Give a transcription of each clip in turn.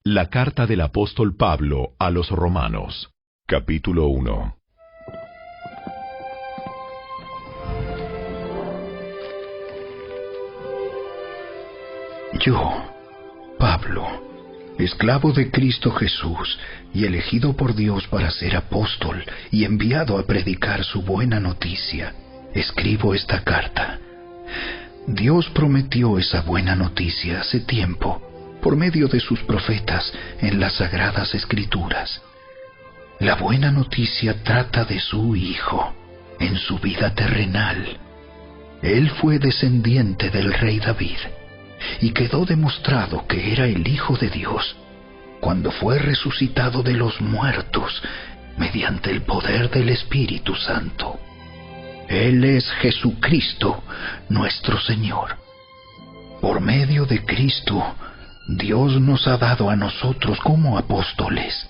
La carta del apóstol Pablo a los Romanos, capítulo 1. Yo, Pablo, esclavo de Cristo Jesús y elegido por Dios para ser apóstol y enviado a predicar su buena noticia, escribo esta carta. Dios prometió esa buena noticia hace tiempo, por medio de sus profetas en las Sagradas Escrituras. La buena noticia trata de su Hijo en su vida terrenal. Él fue descendiente del rey David y quedó demostrado que era el Hijo de Dios cuando fue resucitado de los muertos mediante el poder del Espíritu Santo. Él es Jesucristo, nuestro Señor. Por medio de Cristo, Dios nos ha dado a nosotros como apóstoles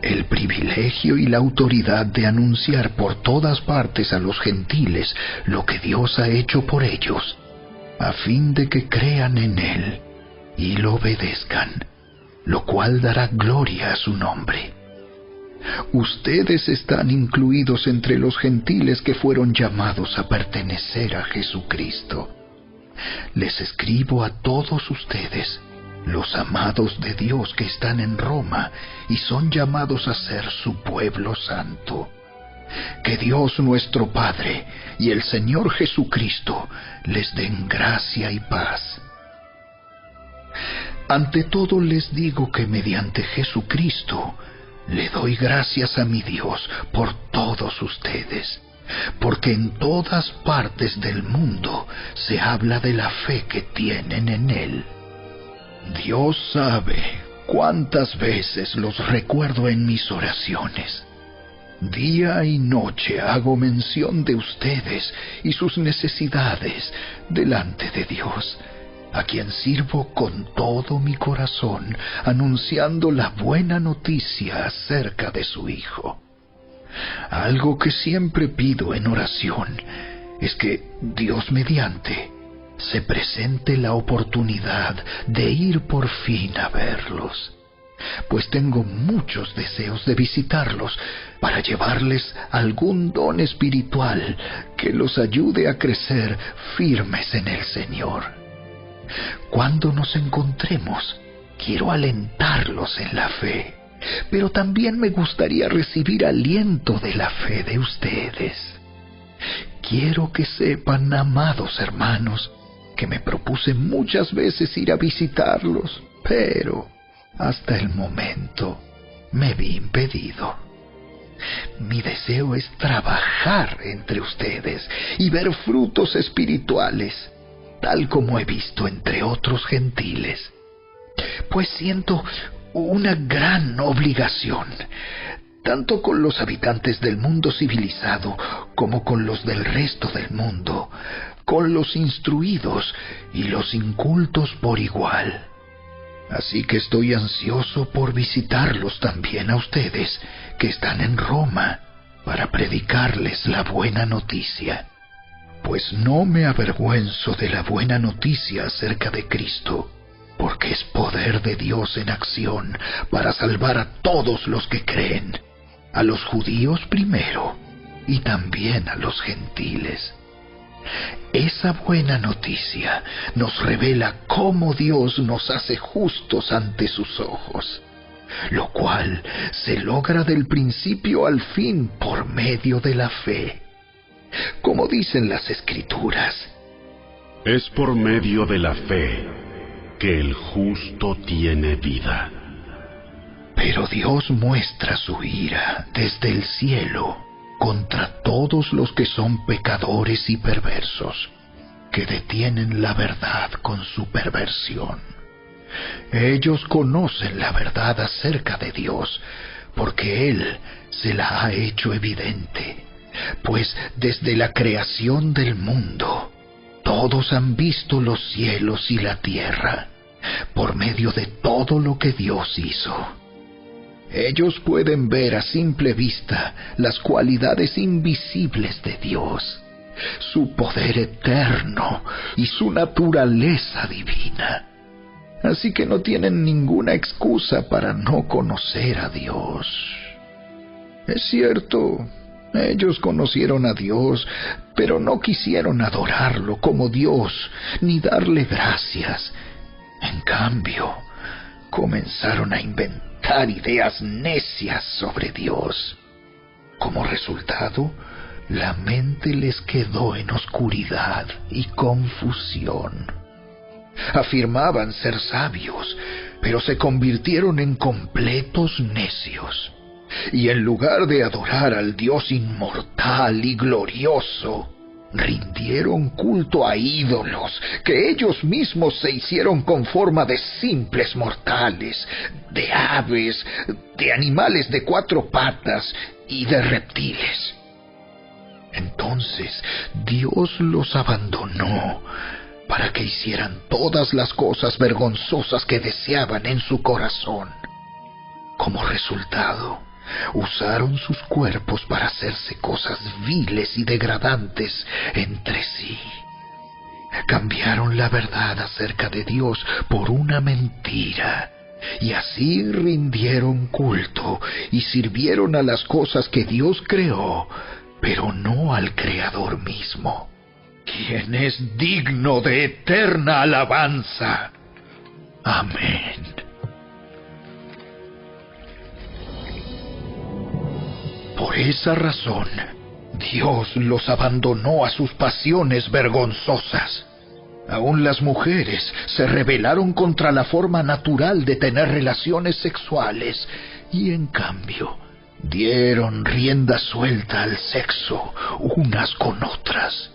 el privilegio y la autoridad de anunciar por todas partes a los gentiles lo que Dios ha hecho por ellos, a fin de que crean en Él y lo obedezcan, lo cual dará gloria a su nombre. Ustedes están incluidos entre los gentiles que fueron llamados a pertenecer a Jesucristo. Les escribo a todos ustedes, los amados de Dios que están en Roma y son llamados a ser su pueblo santo. Que Dios nuestro Padre y el Señor Jesucristo les den gracia y paz. Ante todo les digo que mediante Jesucristo le doy gracias a mi Dios por todos ustedes, porque en todas partes del mundo se habla de la fe que tienen en Él. Dios sabe cuántas veces los recuerdo en mis oraciones. Día y noche hago mención de ustedes y sus necesidades delante de Dios, a quien sirvo con todo mi corazón, anunciando la buena noticia acerca de su Hijo. Algo que siempre pido en oración es que Dios mediante se presente la oportunidad de ir por fin a verlos, pues tengo muchos deseos de visitarlos para llevarles algún don espiritual que los ayude a crecer firmes en el Señor. Cuando nos encontremos, quiero alentarlos en la fe, pero también me gustaría recibir aliento de la fe de ustedes. Quiero que sepan, amados hermanos, que me propuse muchas veces ir a visitarlos, pero hasta el momento me vi impedido. Mi deseo es trabajar entre ustedes y ver frutos espirituales, tal como he visto entre otros gentiles, pues siento una gran obligación, tanto con los habitantes del mundo civilizado como con los del resto del mundo, con los instruidos y los incultos por igual. Así que estoy ansioso por visitarlos también a ustedes que están en Roma para predicarles la buena noticia. Pues no me avergüenzo de la buena noticia acerca de Cristo, porque es poder de Dios en acción para salvar a todos los que creen, a los judíos primero y también a los gentiles. Esa buena noticia nos revela cómo Dios nos hace justos ante sus ojos, lo cual se logra del principio al fin por medio de la fe. Como dicen las Escrituras, es por medio de la fe que el justo tiene vida. Pero Dios muestra su ira desde el cielo contra todos los que son pecadores y perversos, que detienen la verdad con su perversión. Ellos conocen la verdad acerca de Dios, porque Él se la ha hecho evidente, pues desde la creación del mundo, todos han visto los cielos y la tierra, por medio de todo lo que Dios hizo. Ellos pueden ver a simple vista las cualidades invisibles de Dios, su poder eterno y su naturaleza divina. así que no tienen ninguna excusa para no conocer a Dios. Es cierto, ellos conocieron a Dios, pero no quisieron adorarlo como Dios, ni darle gracias. En cambio, comenzaron a inventar ideas necias sobre Dios. Como resultado, la mente les quedó en oscuridad y confusión. Afirmaban ser sabios, pero se convirtieron en completos necios. Y en lugar de adorar al Dios inmortal y glorioso, rindieron culto a ídolos que ellos mismos se hicieron con forma de simples mortales, de aves, de animales de 4 patas y de reptiles. Entonces Dios los abandonó para que hicieran todas las cosas vergonzosas que deseaban en su corazón. Como resultado, usaron sus cuerpos para hacerse cosas viles y degradantes entre sí. Cambiaron la verdad acerca de Dios por una mentira, y así rindieron culto y sirvieron a las cosas que Dios creó, pero no al Creador mismo, quien es digno de eterna alabanza. Amén. Por esa razón, Dios los abandonó a sus pasiones vergonzosas. Aún las mujeres se rebelaron contra la forma natural de tener relaciones sexuales y, en cambio, dieron rienda suelta al sexo unas con otras.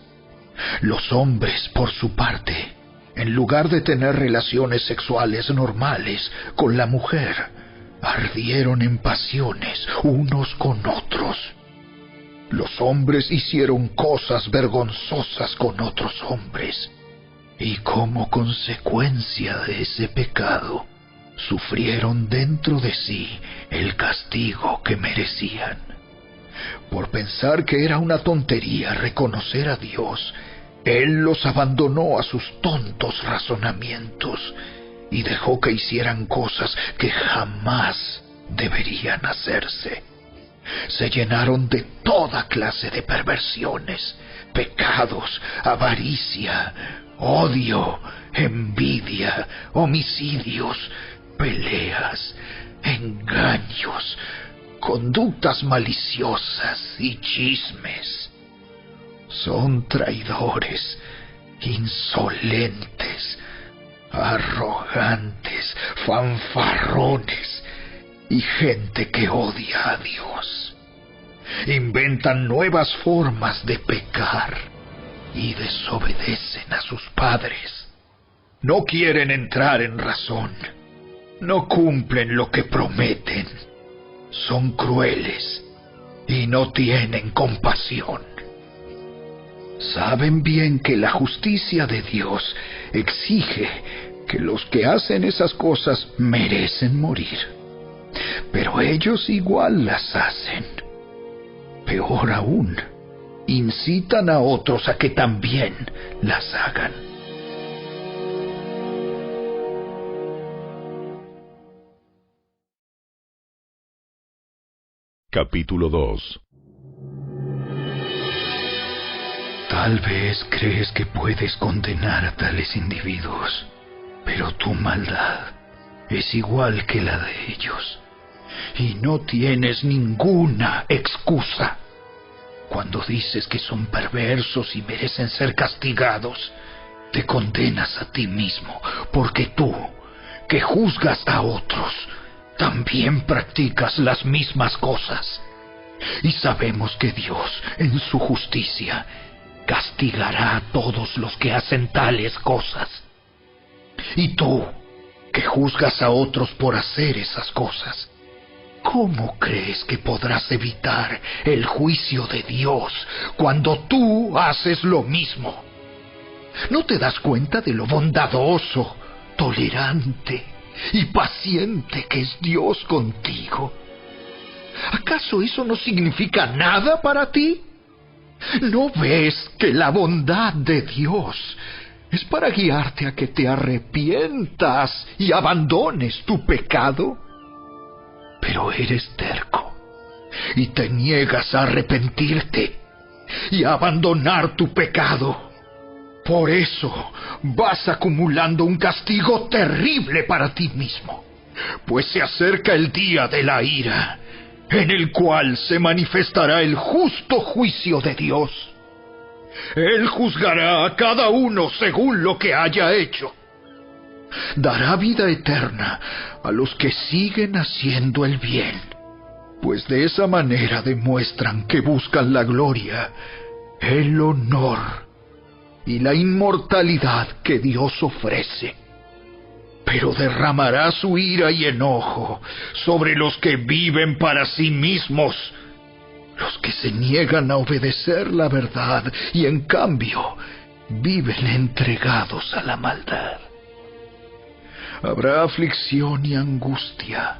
Los hombres, por su parte, en lugar de tener relaciones sexuales normales con la mujer, ardieron en pasiones unos con otros. Los hombres hicieron cosas vergonzosas con otros hombres, y como consecuencia de ese pecado, sufrieron dentro de sí el castigo que merecían. Por pensar que era una tontería reconocer a Dios, Él los abandonó a sus tontos razonamientos y dejó que hicieran cosas que jamás deberían hacerse. Se llenaron de toda clase de perversiones, pecados, avaricia, odio, envidia, homicidios, peleas, engaños, conductas maliciosas y chismes. Son traidores, insolentes, arrogantes, fanfarrones y gente que odia a Dios. Inventan nuevas formas de pecar y desobedecen a sus padres. No quieren entrar en razón. No cumplen lo que prometen. Son crueles y no tienen compasión. Saben bien que la justicia de Dios exige que los que hacen esas cosas merecen morir. Pero ellos igual las hacen. Peor aún, incitan a otros a que también las hagan. Capítulo 2. Tal vez crees que puedes condenar a tales individuos, pero tu maldad es igual que la de ellos, y no tienes ninguna excusa. Cuando dices que son perversos y merecen ser castigados, te condenas a ti mismo, porque tú, que juzgas a otros, también practicas las mismas cosas. Y sabemos que Dios, en su justicia, castigará a todos los que hacen tales cosas. Y tú, que juzgas a otros por hacer esas cosas, ¿cómo crees que podrás evitar el juicio de Dios cuando tú haces lo mismo? ¿No te das cuenta de lo bondadoso, tolerante y paciente que es Dios contigo? ¿Acaso eso no significa nada para ti? ¿No ves que la bondad de Dios ¿Es para guiarte a que te arrepientas y abandones tu pecado? Pero eres terco y te niegas a arrepentirte y a abandonar tu pecado. Por eso vas acumulando un castigo terrible para ti mismo, pues se acerca el día de la ira, en el cual se manifestará el justo juicio de Dios. Él juzgará a cada uno según lo que haya hecho. Dará vida eterna a los que siguen haciendo el bien, pues de esa manera demuestran que buscan la gloria, el honor y la inmortalidad que Dios ofrece. Pero derramará su ira y enojo sobre los que viven para sí mismos, los que se niegan a obedecer la verdad y en cambio viven entregados a la maldad. Habrá aflicción y angustia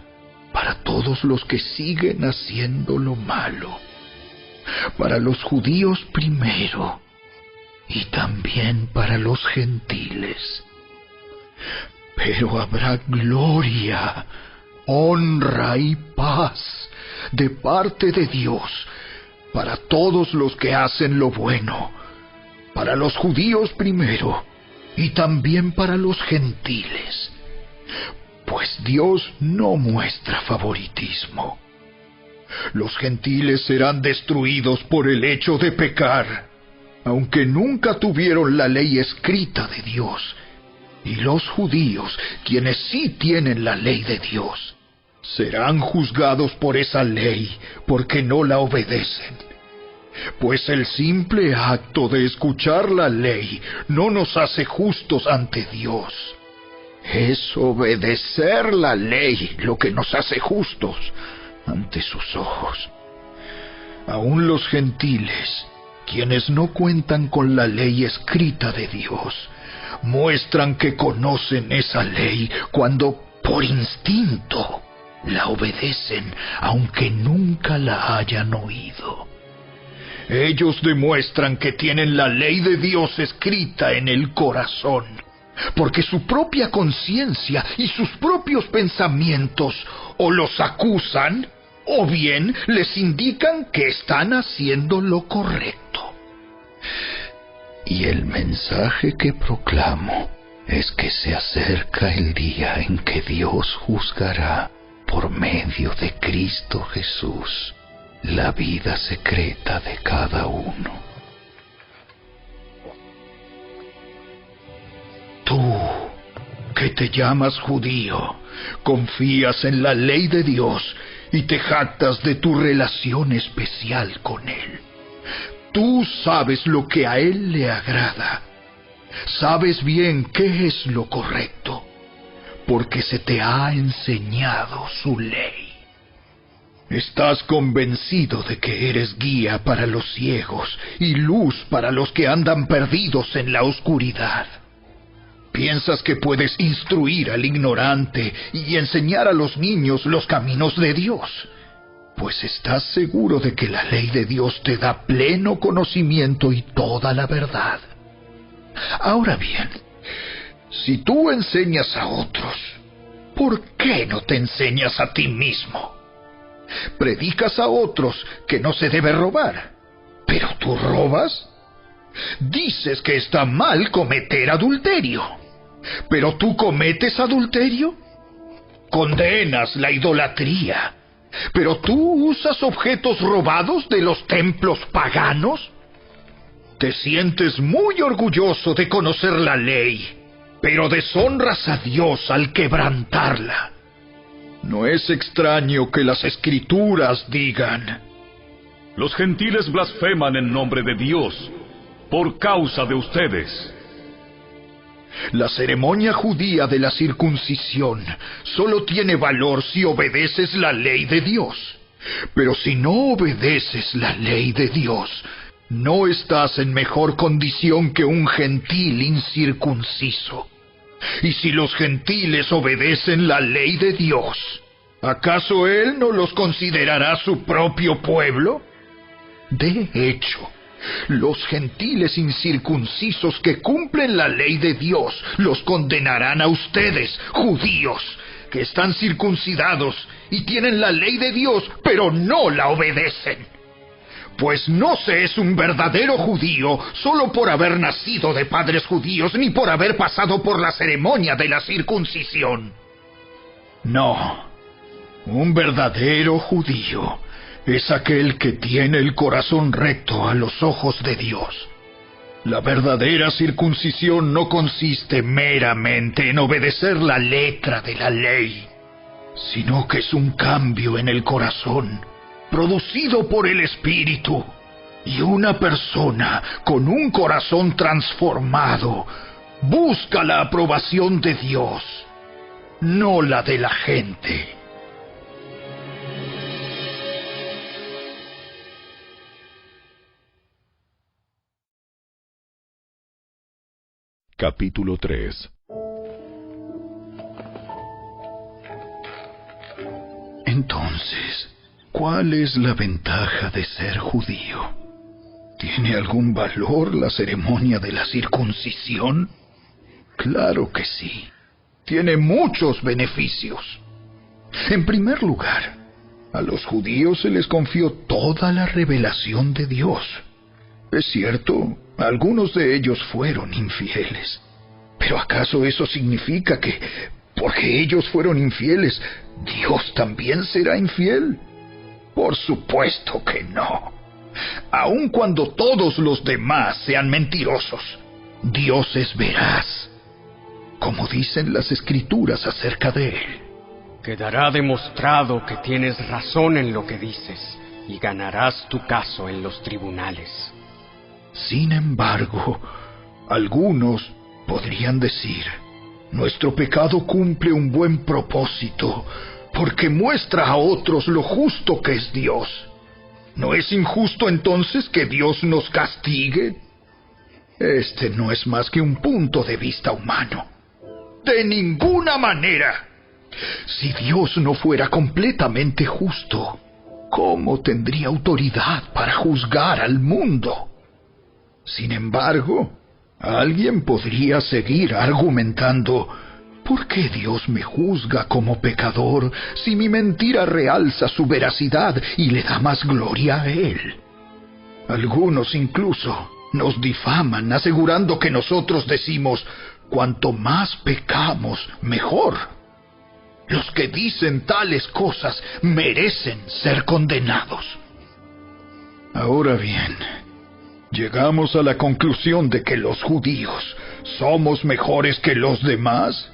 para todos los que siguen haciendo lo malo, para los judíos primero y también para los gentiles. Pero habrá gloria, honra y paz de parte de Dios para todos los que hacen lo bueno, para los judíos primero y también para los gentiles, pues Dios no muestra favoritismo. Los gentiles serán destruidos por el hecho de pecar, aunque nunca tuvieron la ley escrita de Dios, y los judíos, quienes sí tienen la ley de Dios, serán juzgados por esa ley porque no la obedecen. Pues el simple acto de escuchar la ley no nos hace justos ante Dios. Es obedecer la ley lo que nos hace justos ante sus ojos. Aún los gentiles, quienes no cuentan con la ley escrita de Dios, muestran que conocen esa ley cuando por instinto la obedecen, aunque nunca la hayan oído. Ellos demuestran que tienen la ley de Dios escrita en el corazón, porque su propia conciencia y sus propios pensamientos o los acusan o bien les indican que están haciendo lo correcto. Y el mensaje que proclamo es que se acerca el día en que Dios juzgará por medio de Cristo Jesús la vida secreta de cada uno. Tú, que te llamas judío, confías en la ley de Dios y te jactas de tu relación especial con Él. Tú sabes lo que a Él le agrada. Sabes bien qué es lo correcto, porque se te ha enseñado su ley. Estás convencido de que eres guía para los ciegos y luz para los que andan perdidos en la oscuridad. Piensas que puedes instruir al ignorante y enseñar a los niños los caminos de Dios, pues estás seguro de que la ley de Dios te da pleno conocimiento y toda la verdad. Ahora bien, si tú enseñas a otros, ¿por qué no te enseñas a ti mismo? Predicas a otros que no se debe robar, ¿pero tú robas? Dices que está mal cometer adulterio, ¿pero tú cometes adulterio? Condenas la idolatría, ¿pero tú usas objetos robados de los templos paganos? Te sientes muy orgulloso de conocer la ley, pero deshonras a Dios al quebrantarla. No es extraño que las Escrituras digan: los gentiles blasfeman en nombre de Dios por causa de ustedes. La ceremonia judía de la circuncisión solo tiene valor si obedeces la ley de Dios. Pero si no obedeces la ley de Dios, no estás en mejor condición que un gentil incircunciso. Y si los gentiles obedecen la ley de Dios, ¿acaso Él no los considerará su propio pueblo? De hecho, Los gentiles incircuncisos que cumplen la ley de Dios los condenarán a ustedes, judíos, que están circuncidados y tienen la ley de Dios, pero no la obedecen. Pues no se es un verdadero judío solo por haber nacido de padres judíos, ni por haber pasado por la ceremonia de la circuncisión. No, un verdadero judío es aquel que tiene el corazón recto a los ojos de Dios. La verdadera circuncisión no consiste meramente en obedecer la letra de la ley, sino que es un cambio en el corazón, producido por el Espíritu, y una persona con un corazón transformado busca la aprobación de Dios, no la de la gente. Capítulo 3. Entonces, ¿cuál es la ventaja de ser judío? ¿Tiene algún valor la ceremonia de la circuncisión? Claro que sí. Tiene muchos beneficios. En primer lugar, a los judíos se les confió toda la revelación de Dios. Es cierto, algunos de ellos fueron infieles. ¿Pero acaso eso significa que, porque ellos fueron infieles, Dios también será infiel? Por supuesto que no. Aun cuando todos los demás sean mentirosos, Dios es veraz, como dicen las Escrituras acerca de Él. Quedará demostrado que tienes razón en lo que dices, y ganarás tu caso en los tribunales. Sin embargo, algunos podrían decir, nuestro pecado cumple un buen propósito, porque muestra a otros lo justo que es Dios. ¿No es injusto entonces que Dios nos castigue? Este no es más que un punto de vista humano. ¡De ninguna manera! Si Dios no fuera completamente justo, ¿cómo tendría autoridad para juzgar al mundo? Sin embargo, alguien podría seguir argumentando, ¿por qué Dios me juzga como pecador si mi mentira realza su veracidad y le da más gloria a Él? Algunos incluso nos difaman asegurando que nosotros decimos, cuanto más pecamos, mejor. Los que dicen tales cosas merecen ser condenados. Ahora bien, ¿llegamos a la conclusión de que los judíos somos mejores que los demás?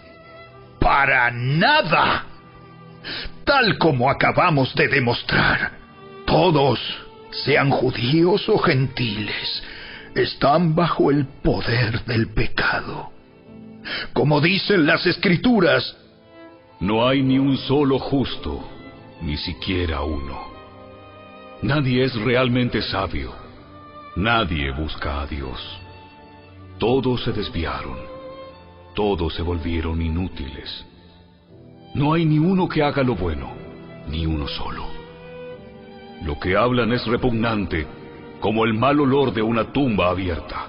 ¡Para nada! Tal como acabamos de demostrar, todos, sean judíos o gentiles, están bajo el poder del pecado. Como dicen las Escrituras, no hay ni un solo justo, ni siquiera uno. Nadie es realmente sabio. Nadie busca a Dios. Todos se desviaron. Todos se volvieron inútiles. No hay ni uno que haga lo bueno, ni uno solo. Lo que hablan es repugnante, como el mal olor de una tumba abierta.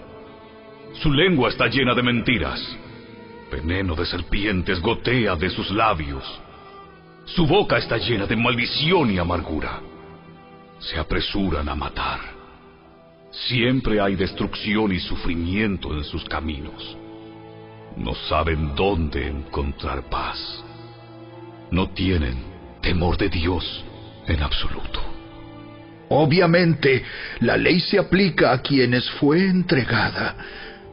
Su lengua está llena de mentiras. Veneno de serpientes gotea de sus labios. Su boca está llena de maldición y amargura. Se apresuran a matar. Siempre hay destrucción y sufrimiento en sus caminos. No saben dónde encontrar paz. No tienen temor de Dios en absoluto. Obviamente, la ley se aplica a quienes fue entregada,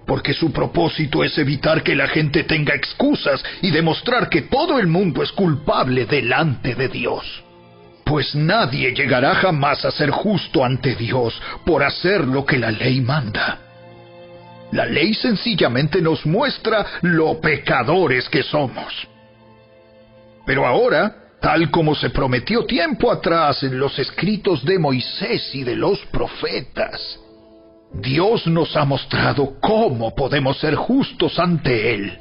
porque su propósito es evitar que la gente tenga excusas y demostrar que todo el mundo es culpable delante de Dios. Pues nadie llegará jamás a ser justo ante Dios por hacer lo que la ley manda. La ley sencillamente nos muestra lo pecadores que somos. Pero ahora, tal como se prometió tiempo atrás en los escritos de Moisés y de los profetas, Dios nos ha mostrado cómo podemos ser justos ante Él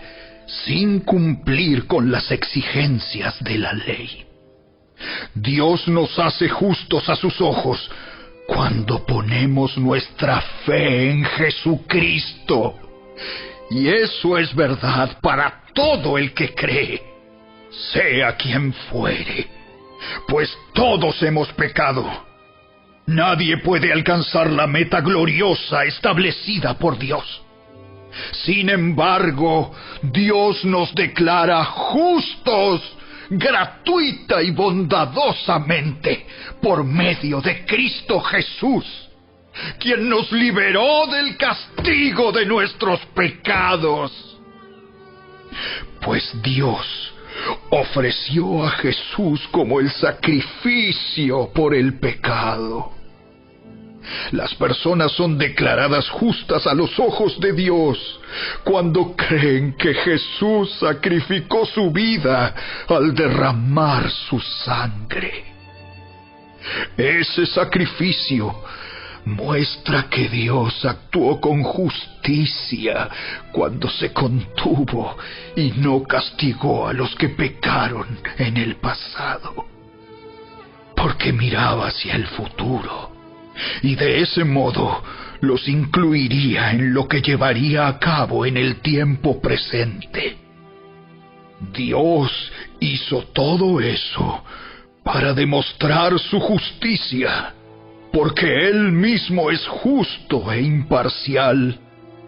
sin cumplir con las exigencias de la ley. Dios nos hace justos a sus ojos cuando ponemos nuestra fe en Jesucristo. Y eso es verdad para todo el que cree, sea quien fuere, pues todos hemos pecado. Nadie puede alcanzar la meta gloriosa establecida por Dios. Sin embargo, Dios nos declara justos, gratuita y bondadosamente, por medio de Cristo Jesús, quien nos liberó del castigo de nuestros pecados. Pues Dios ofreció a Jesús como el sacrificio por el pecado. Las personas son declaradas justas a los ojos de Dios cuando creen que Jesús sacrificó su vida al derramar su sangre. Ese sacrificio muestra que Dios actuó con justicia cuando se contuvo y no castigó a los que pecaron en el pasado, porque miraba hacia el futuro y de ese modo los incluiría en lo que llevaría a cabo en el tiempo presente. Dios hizo todo eso para demostrar su justicia, porque Él mismo es justo e imparcial,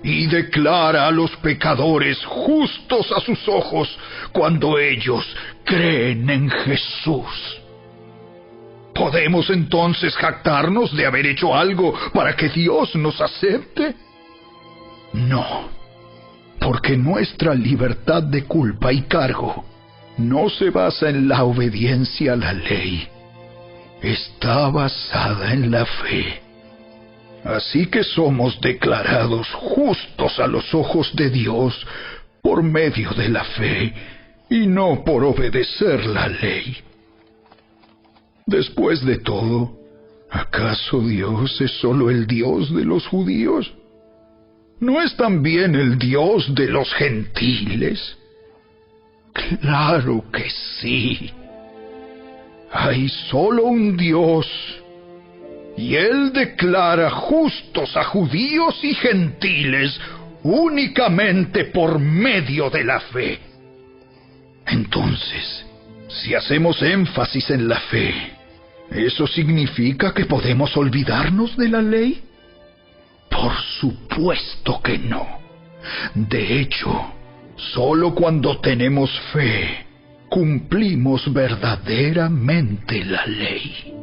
y declara a los pecadores justos a sus ojos cuando ellos creen en Jesús. ¿Podemos entonces jactarnos de haber hecho algo para que Dios nos acepte? No, porque nuestra libertad de culpa y cargo no se basa en la obediencia a la ley. Está basada en la fe. Así que somos declarados justos a los ojos de Dios por medio de la fe y no por obedecer la ley. Después de todo, ¿acaso Dios es solo el Dios de los judíos? ¿No es también el Dios de los gentiles? Claro que sí. Hay solo un Dios, y Él declara justos a judíos y gentiles únicamente por medio de la fe. Entonces, si hacemos énfasis en la fe, ¿eso significa que podemos olvidarnos de la ley? Por supuesto que no. De hecho, solo cuando tenemos fe, cumplimos verdaderamente la ley.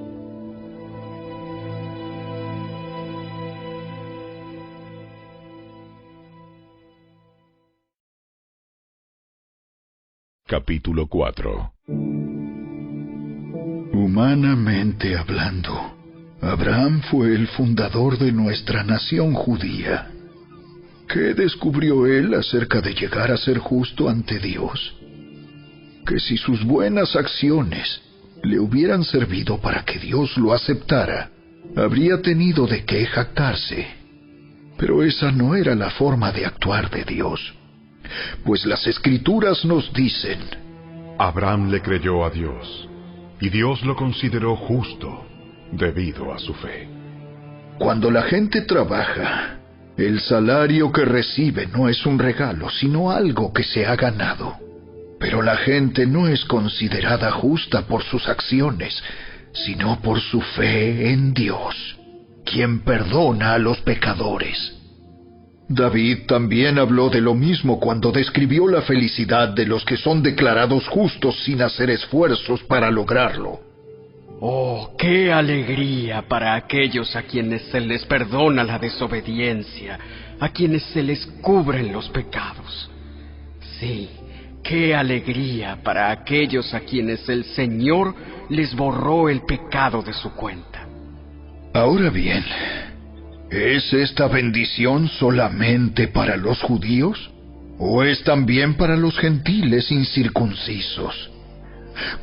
Capítulo 4. Humanamente hablando, Abraham fue el fundador de nuestra nación judía. ¿Qué descubrió él acerca de llegar a ser justo ante Dios? Que si sus buenas acciones le hubieran servido para que Dios lo aceptara, habría tenido de qué jactarse. Pero esa no era la forma de actuar de Dios, pues las Escrituras nos dicen: Abraham le creyó a Dios, y Dios lo consideró justo debido a su fe. Cuando la gente trabaja, el salario que recibe no es un regalo, sino algo que se ha ganado. Pero la gente no es considerada justa por sus acciones, sino por su fe en Dios, quien perdona a los pecadores. David también habló de lo mismo cuando describió la felicidad de los que son declarados justos sin hacer esfuerzos para lograrlo. ¡Oh, qué alegría para aquellos a quienes se les perdona la desobediencia, a quienes se les cubren los pecados! Sí, qué alegría para aquellos a quienes el Señor les borró el pecado de su cuenta. Ahora bien, ¿es esta bendición solamente para los judíos? ¿O es también para los gentiles incircuncisos?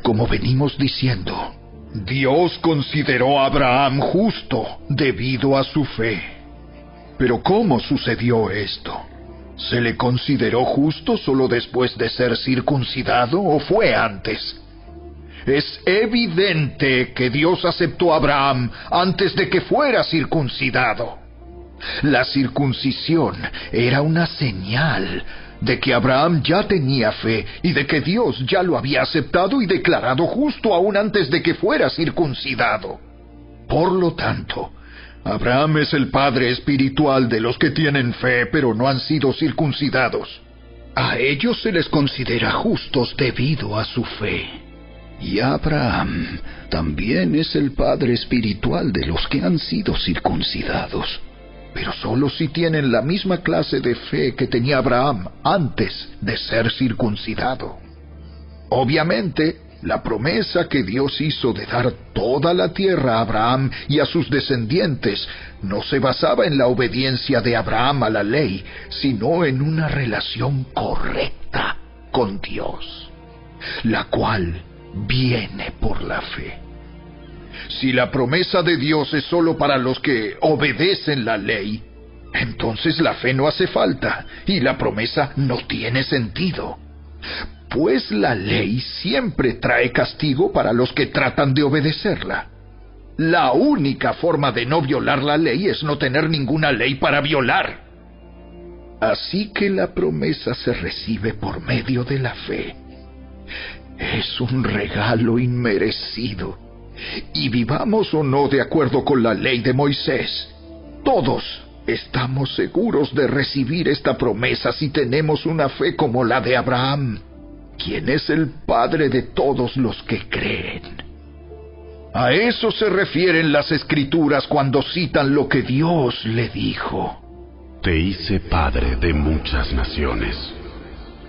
Como venimos diciendo, Dios consideró a Abraham justo debido a su fe. Pero ¿cómo sucedió esto? ¿Se le consideró justo solo después de ser circuncidado o fue antes? Es evidente que Dios aceptó a Abraham antes de que fuera circuncidado. La circuncisión era una señal de que Abraham ya tenía fe y de que Dios ya lo había aceptado y declarado justo aún antes de que fuera circuncidado. Por lo tanto, Abraham es el padre espiritual de los que tienen fe pero no han sido circuncidados. A ellos se les considera justos debido a su fe. Y Abraham también es el padre espiritual de los que han sido circuncidados, pero solo si tienen la misma clase de fe que tenía Abraham antes de ser circuncidado. Obviamente, la promesa que Dios hizo de dar toda la tierra a Abraham y a sus descendientes no se basaba en la obediencia de Abraham a la ley, sino en una relación correcta con Dios, la cual viene por la fe. Si la promesa de Dios es solo para los que obedecen la ley, entonces la fe no hace falta y la promesa no tiene sentido. Pues la ley siempre trae castigo para los que tratan de obedecerla. La única forma de no violar la ley es no tener ninguna ley para violar. Así que la promesa se recibe por medio de la fe. Es un regalo inmerecido. Y vivamos o no de acuerdo con la ley de Moisés, todos estamos seguros de recibir esta promesa si tenemos una fe como la de Abraham, quien es el padre de todos los que creen. A eso se refieren las Escrituras cuando citan lo que Dios le dijo: Te hice padre de muchas naciones.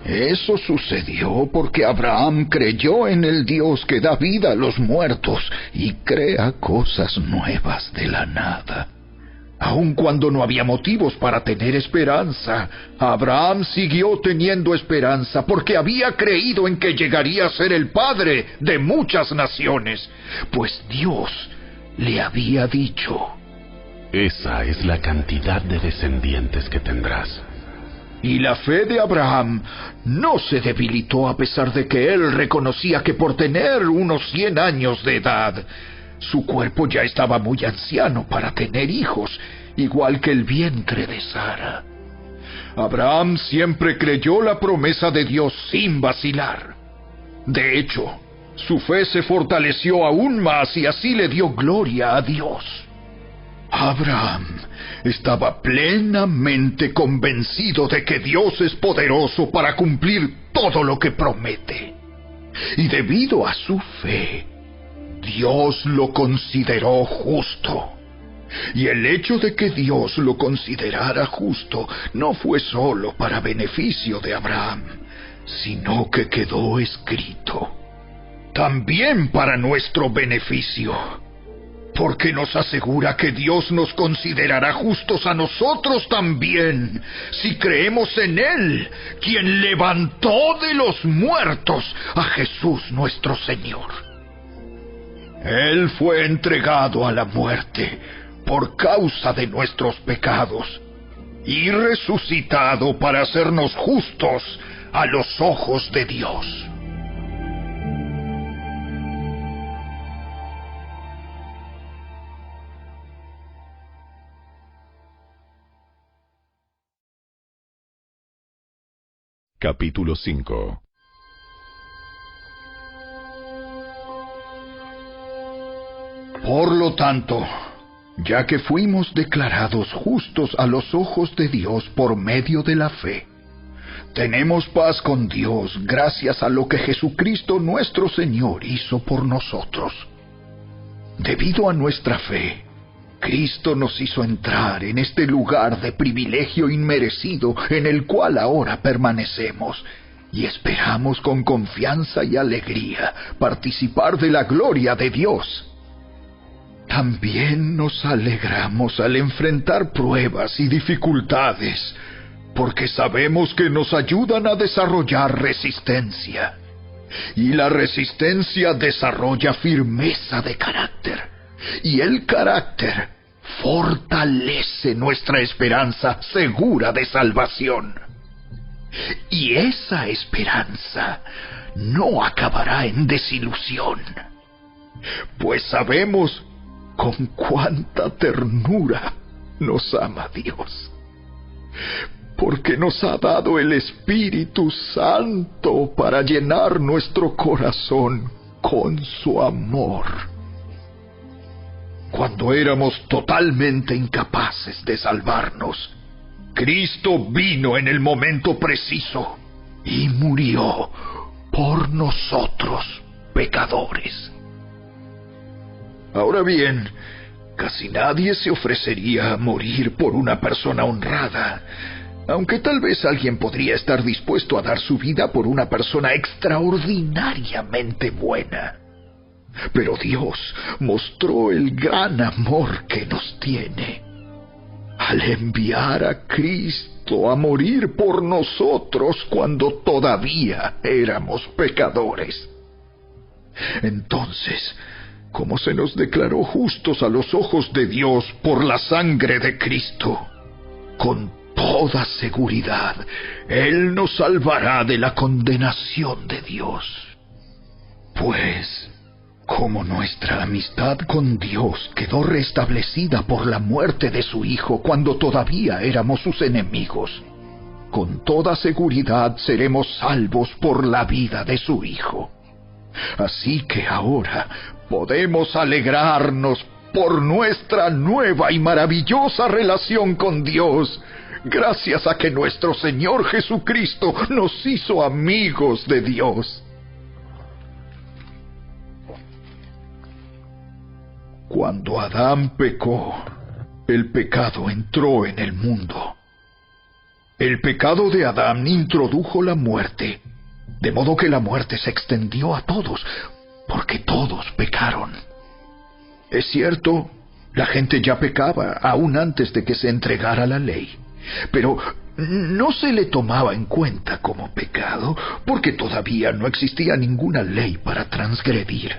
Eso sucedió porque Abraham creyó en el Dios que da vida a los muertos y crea cosas nuevas de la nada. Aun cuando no había motivos para tener esperanza, Abraham siguió teniendo esperanza porque había creído en que llegaría a ser el padre de muchas naciones, pues Dios le había dicho: Esa es la cantidad de descendientes que tendrás. Y la fe de Abraham no se debilitó a pesar de que él reconocía que por tener unos 100 años de edad, su cuerpo ya estaba muy anciano para tener hijos, igual que el vientre de Sara. Abraham siempre creyó la promesa de Dios sin vacilar. De hecho, su fe se fortaleció aún más y así le dio gloria a Dios. Abraham estaba plenamente convencido de que Dios es poderoso para cumplir todo lo que promete. Y debido a su fe, Dios lo consideró justo. Y el hecho de que Dios lo considerara justo no fue solo para beneficio de Abraham, sino que quedó escrito también para nuestro beneficio, porque nos asegura que Dios nos considerará justos a nosotros también, si creemos en Él, quien levantó de los muertos a Jesús nuestro Señor. Él fue entregado a la muerte por causa de nuestros pecados y resucitado para hacernos justos a los ojos de Dios. Capítulo 5. Por lo tanto, ya que fuimos declarados justos a los ojos de Dios por medio de la fe, tenemos paz con Dios gracias a lo que Jesucristo nuestro Señor hizo por nosotros. Debido a nuestra fe, Cristo nos hizo entrar en este lugar de privilegio inmerecido en el cual ahora permanecemos, y esperamos con confianza y alegría participar de la gloria de Dios. También nos alegramos al enfrentar pruebas y dificultades, porque sabemos que nos ayudan a desarrollar resistencia. Y la resistencia desarrolla firmeza de carácter, y el carácter fortalece nuestra esperanza segura de salvación. Y esa esperanza no acabará en desilusión, pues sabemos con cuánta ternura nos ama Dios, porque nos ha dado el Espíritu Santo para llenar nuestro corazón con su amor. Cuando éramos totalmente incapaces de salvarnos, Cristo vino en el momento preciso y murió por nosotros, pecadores. Ahora bien, casi nadie se ofrecería a morir por una persona honrada, aunque tal vez alguien podría estar dispuesto a dar su vida por una persona extraordinariamente buena. Pero Dios mostró el gran amor que nos tiene al enviar a Cristo a morir por nosotros cuando todavía éramos pecadores. Entonces, como se nos declaró justos a los ojos de Dios por la sangre de Cristo, con toda seguridad Él nos salvará de la condenación de Dios. Pues, como nuestra amistad con Dios quedó restablecida por la muerte de su Hijo cuando todavía éramos sus enemigos, con toda seguridad seremos salvos por la vida de su Hijo. Así que ahora podemos alegrarnos por nuestra nueva y maravillosa relación con Dios, gracias a que nuestro Señor Jesucristo nos hizo amigos de Dios. Cuando Adán pecó, el pecado entró en el mundo. El pecado de Adán introdujo la muerte, de modo que la muerte se extendió a todos, porque todos pecaron. Es cierto, la gente ya pecaba aún antes de que se entregara la ley, pero no se le tomaba en cuenta como pecado, porque todavía no existía ninguna ley para transgredir.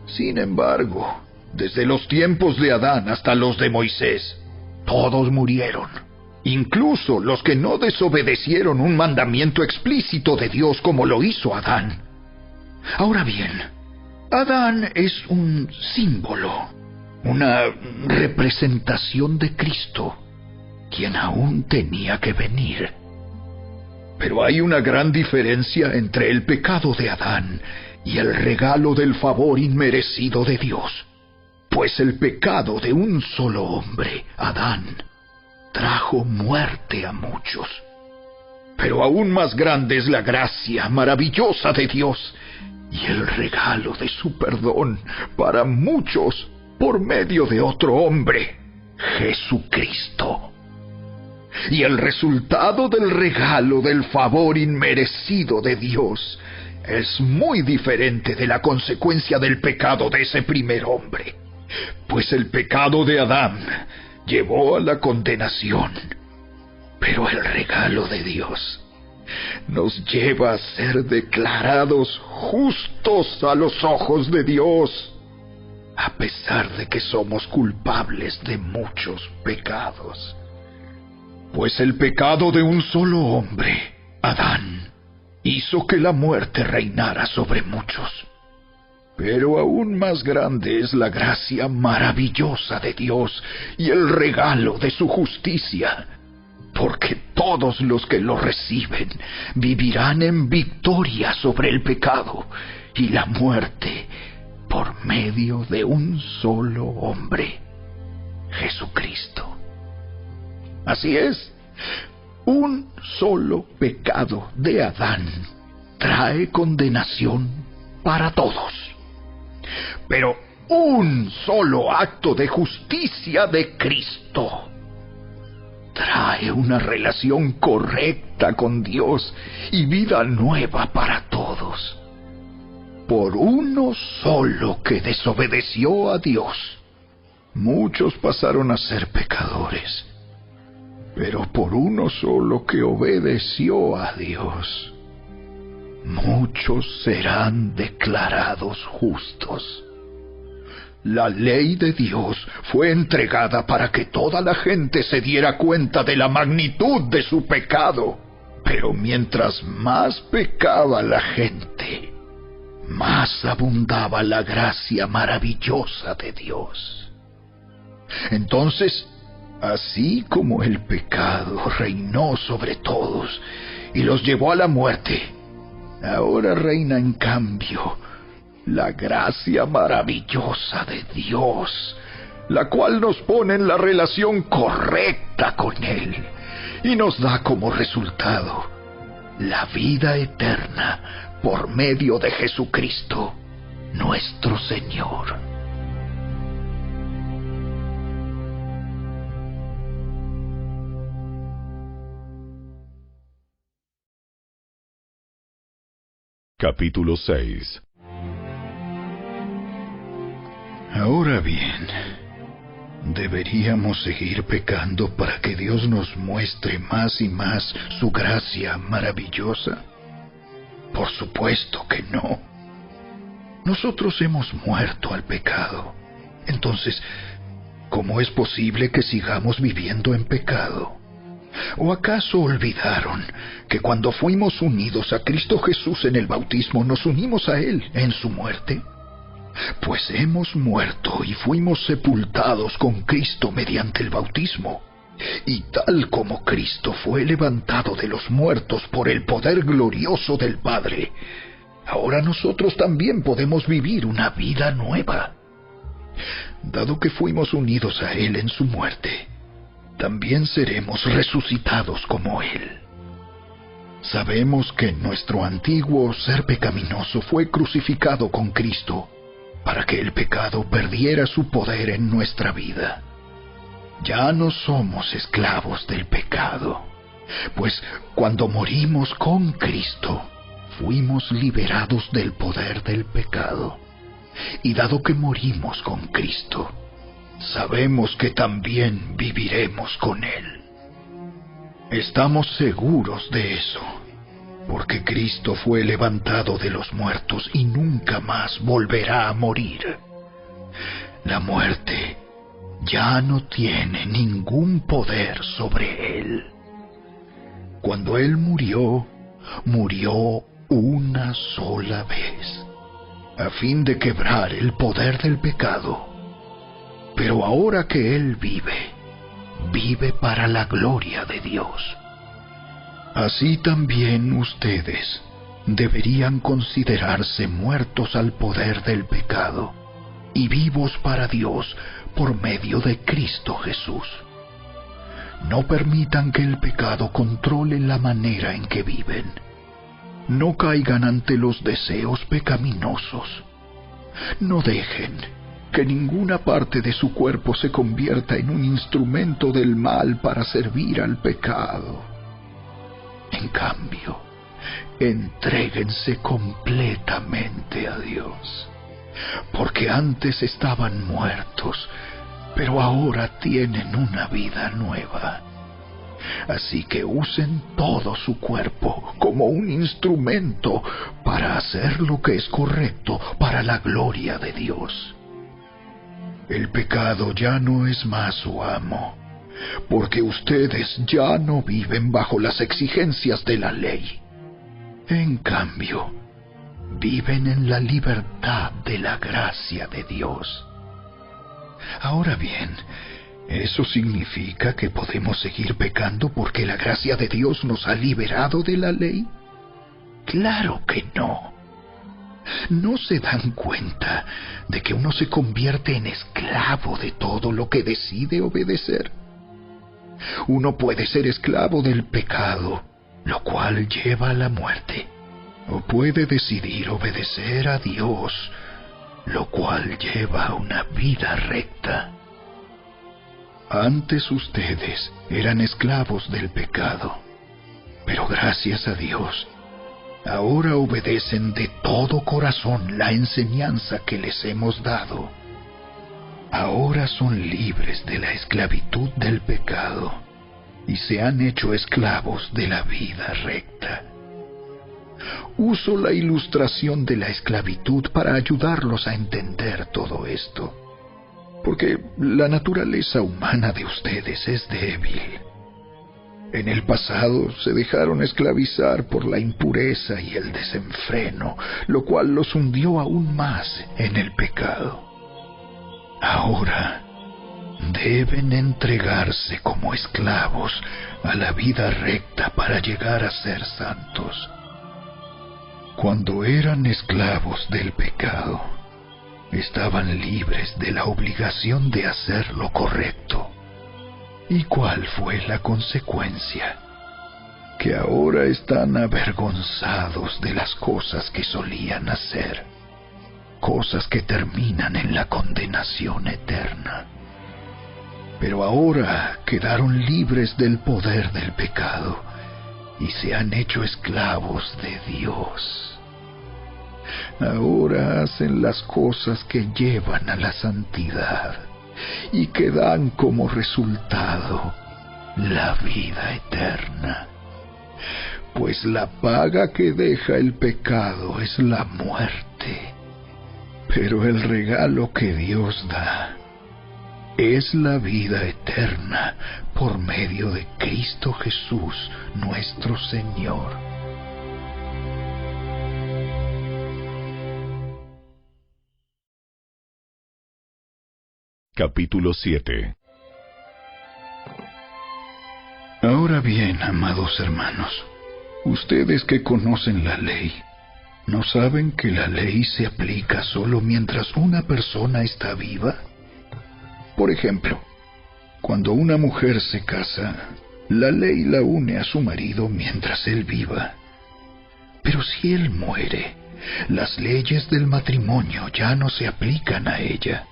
Sin embargo, desde los tiempos de Adán hasta los de Moisés, todos murieron, incluso los que no desobedecieron un mandamiento explícito de Dios como lo hizo Adán. Ahora bien, Adán es un símbolo, una representación de Cristo, quien aún tenía que venir. Pero hay una gran diferencia entre el pecado de Adán y el regalo del favor inmerecido de Dios. Pues el pecado de un solo hombre, Adán, trajo muerte a muchos. Pero aún más grande es la gracia maravillosa de Dios y el regalo de su perdón para muchos por medio de otro hombre, Jesucristo. Y el resultado del regalo del favor inmerecido de Dios es muy diferente de la consecuencia del pecado de ese primer hombre. Pues el pecado de Adán llevó a la condenación, pero el regalo de Dios nos lleva a ser declarados justos a los ojos de Dios, a pesar de que somos culpables de muchos pecados. Pues el pecado de un solo hombre, Adán, hizo que la muerte reinara sobre muchos. Pero aún más grande es la gracia maravillosa de Dios y el regalo de su justicia, porque todos los que lo reciben vivirán en victoria sobre el pecado y la muerte por medio de un solo hombre, Jesucristo. Así es, un solo pecado de Adán trae condenación para todos. Pero un solo acto de justicia de Cristo trae una relación correcta con Dios y vida nueva para todos. Por uno solo que desobedeció a Dios, muchos pasaron a ser pecadores. Pero por uno solo que obedeció a Dios, muchos serán declarados justos. La ley de Dios fue entregada para que toda la gente se diera cuenta de la magnitud de su pecado Pero mientras más pecaba la gente, más abundaba la gracia maravillosa de Dios. Entonces, así como el pecado reinó sobre todos y los llevó a la muerte, ahora reina en cambio la gracia maravillosa de Dios, la cual nos pone en la relación correcta con Él y nos da como resultado la vida eterna por medio de Jesucristo, nuestro Señor. Capítulo 6. Ahora bien, ¿deberíamos seguir pecando para que Dios nos muestre más y más su gracia maravillosa? Por supuesto que no. Nosotros hemos muerto al pecado. Entonces, ¿cómo es posible que sigamos viviendo en pecado? ¿O acaso olvidaron que cuando fuimos unidos a Cristo Jesús en el bautismo, nos unimos a Él en su muerte? Pues hemos muerto y fuimos sepultados con Cristo mediante el bautismo. Y tal como Cristo fue levantado de los muertos por el poder glorioso del Padre, ahora nosotros también podemos vivir una vida nueva. Dado que fuimos unidos a Él en su muerte, también seremos resucitados como Él. Sabemos que nuestro antiguo ser pecaminoso fue crucificado con Cristo para que el pecado perdiera su poder en nuestra vida. Ya no somos esclavos del pecado, pues cuando morimos con Cristo, fuimos liberados del poder del pecado. Y dado que morimos con Cristo, sabemos que también viviremos con Él. Estamos seguros de eso, porque Cristo fue levantado de los muertos y nunca más volverá a morir. La muerte ya no tiene ningún poder sobre Él. Cuando Él murió, murió una sola vez, a fin de quebrar el poder del pecado. Pero ahora que Él vive, vive para la gloria de Dios. Así también ustedes deberían considerarse muertos al poder del pecado y vivos para Dios por medio de Cristo Jesús. No permitan que el pecado controle la manera en que viven. No caigan ante los deseos pecaminosos. No dejen que ninguna parte de su cuerpo se convierta en un instrumento del mal para servir al pecado. En cambio, entréguense completamente a Dios, porque antes estaban muertos, pero ahora tienen una vida nueva. Así que usen todo su cuerpo como un instrumento para hacer lo que es correcto para la gloria de Dios. El pecado ya no es más su amo, porque ustedes ya no viven bajo las exigencias de la ley. En cambio, viven en la libertad de la gracia de Dios. Ahora bien, ¿eso significa que podemos seguir pecando porque la gracia de Dios nos ha liberado de la ley? Claro que no. ¿No se dan cuenta de que uno se convierte en esclavo de todo lo que decide obedecer? Uno puede ser esclavo del pecado, lo cual lleva a la muerte, o puede decidir obedecer a Dios, lo cual lleva a una vida recta. Antes ustedes eran esclavos del pecado, pero gracias a Dios, ahora obedecen de todo corazón la enseñanza que les hemos dado. Ahora son libres de la esclavitud del pecado y se han hecho esclavos de la vida recta. Uso la ilustración de la esclavitud para ayudarlos a entender todo esto, porque la naturaleza humana de ustedes es débil. En el pasado se dejaron esclavizar por la impureza y el desenfreno, lo cual los hundió aún más en el pecado. Ahora deben entregarse como esclavos a la vida recta para llegar a ser santos. Cuando eran esclavos del pecado, estaban libres de la obligación de hacer lo correcto. ¿Y cuál fue la consecuencia? Que ahora están avergonzados de las cosas que solían hacer, cosas que terminan en la condenación eterna. Pero ahora quedaron libres del poder del pecado y se han hecho esclavos de Dios. Ahora hacen las cosas que llevan a la santidad y que dan como resultado la vida eterna. Pues la paga que deja el pecado es la muerte, pero el regalo que Dios da es la vida eterna por medio de Cristo Jesús, nuestro Señor. Capítulo 7. Ahora bien, amados hermanos, ustedes que conocen la ley, ¿no saben que la ley se aplica solo mientras una persona está viva? Por ejemplo, cuando una mujer se casa, la ley la une a su marido mientras él viva. Pero si él muere, las leyes del matrimonio ya no se aplican a ella.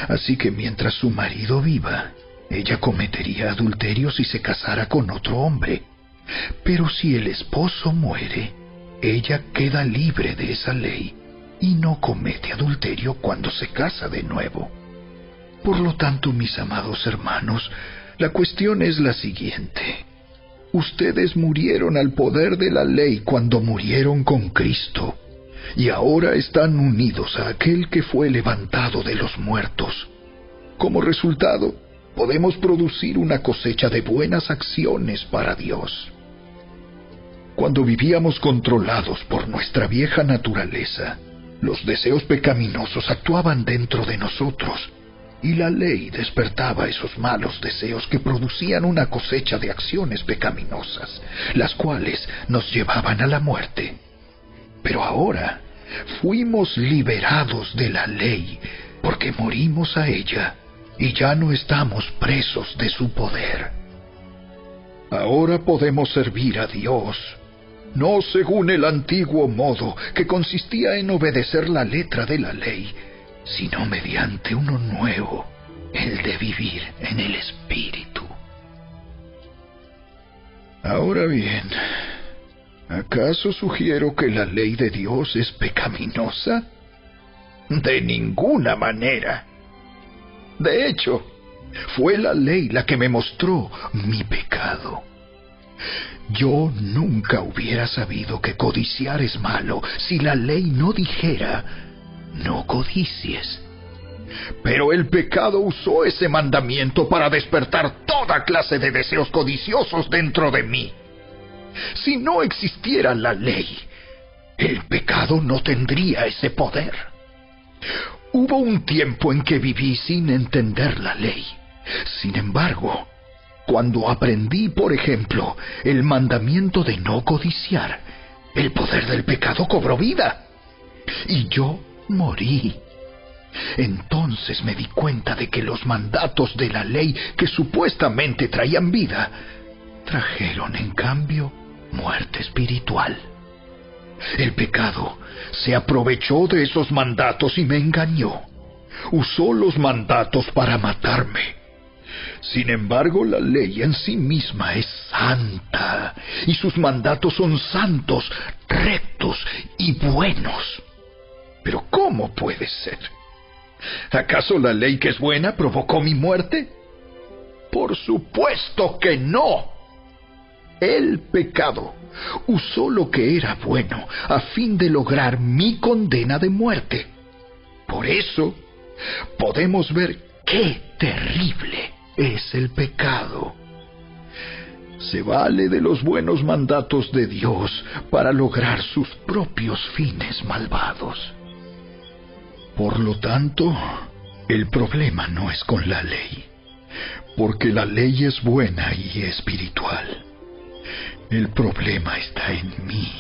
Así que mientras su marido viva, ella cometería adulterio si se casara con otro hombre. Pero si el esposo muere, ella queda libre de esa ley y no comete adulterio cuando se casa de nuevo. Por lo tanto, mis amados hermanos, la cuestión es la siguiente. Ustedes murieron al poder de la ley cuando murieron con Cristo, y ahora están unidos a aquel que fue levantado de los muertos. Como resultado, podemos producir una cosecha de buenas acciones para Dios. Cuando vivíamos controlados por nuestra vieja naturaleza, los deseos pecaminosos actuaban dentro de nosotros, y la ley despertaba esos malos deseos que producían una cosecha de acciones pecaminosas, las cuales nos llevaban a la muerte. Pero ahora fuimos liberados de la ley porque morimos a ella y ya no estamos presos de su poder. Ahora podemos servir a Dios, no según el antiguo modo que consistía en obedecer la letra de la ley, sino mediante uno nuevo, el de vivir en el Espíritu. Ahora bien, ¿acaso sugiero que la ley de Dios es pecaminosa? De ninguna manera. De hecho, fue la ley la que me mostró mi pecado. Yo nunca hubiera sabido que codiciar es malo si la ley no dijera: no codicies. Pero el pecado usó ese mandamiento para despertar toda clase de deseos codiciosos dentro de mí. Si no existiera la ley, el pecado no tendría ese poder. Hubo un tiempo en que viví sin entender la ley. Sin embargo, cuando aprendí, por ejemplo, el mandamiento de no codiciar, el poder del pecado cobró vida, y yo morí. Entonces me di cuenta de que los mandatos de la ley que supuestamente traían vida, trajeron en cambio muerte espiritual. El pecado se aprovechó de esos mandatos y me engañó. Usó los mandatos para matarme. Sin embargo, la ley en sí misma es santa, y sus mandatos son santos, rectos y buenos. Pero ¿cómo puede ser? ¿Acaso la ley que es buena provocó mi muerte? Por supuesto que no. El pecado usó lo que era bueno a fin de lograr mi condena de muerte. Por eso, podemos ver qué terrible es el pecado. Se vale de los buenos mandatos de Dios para lograr sus propios fines malvados. Por lo tanto, el problema no es con la ley, porque la ley es buena y espiritual. El problema está en mí,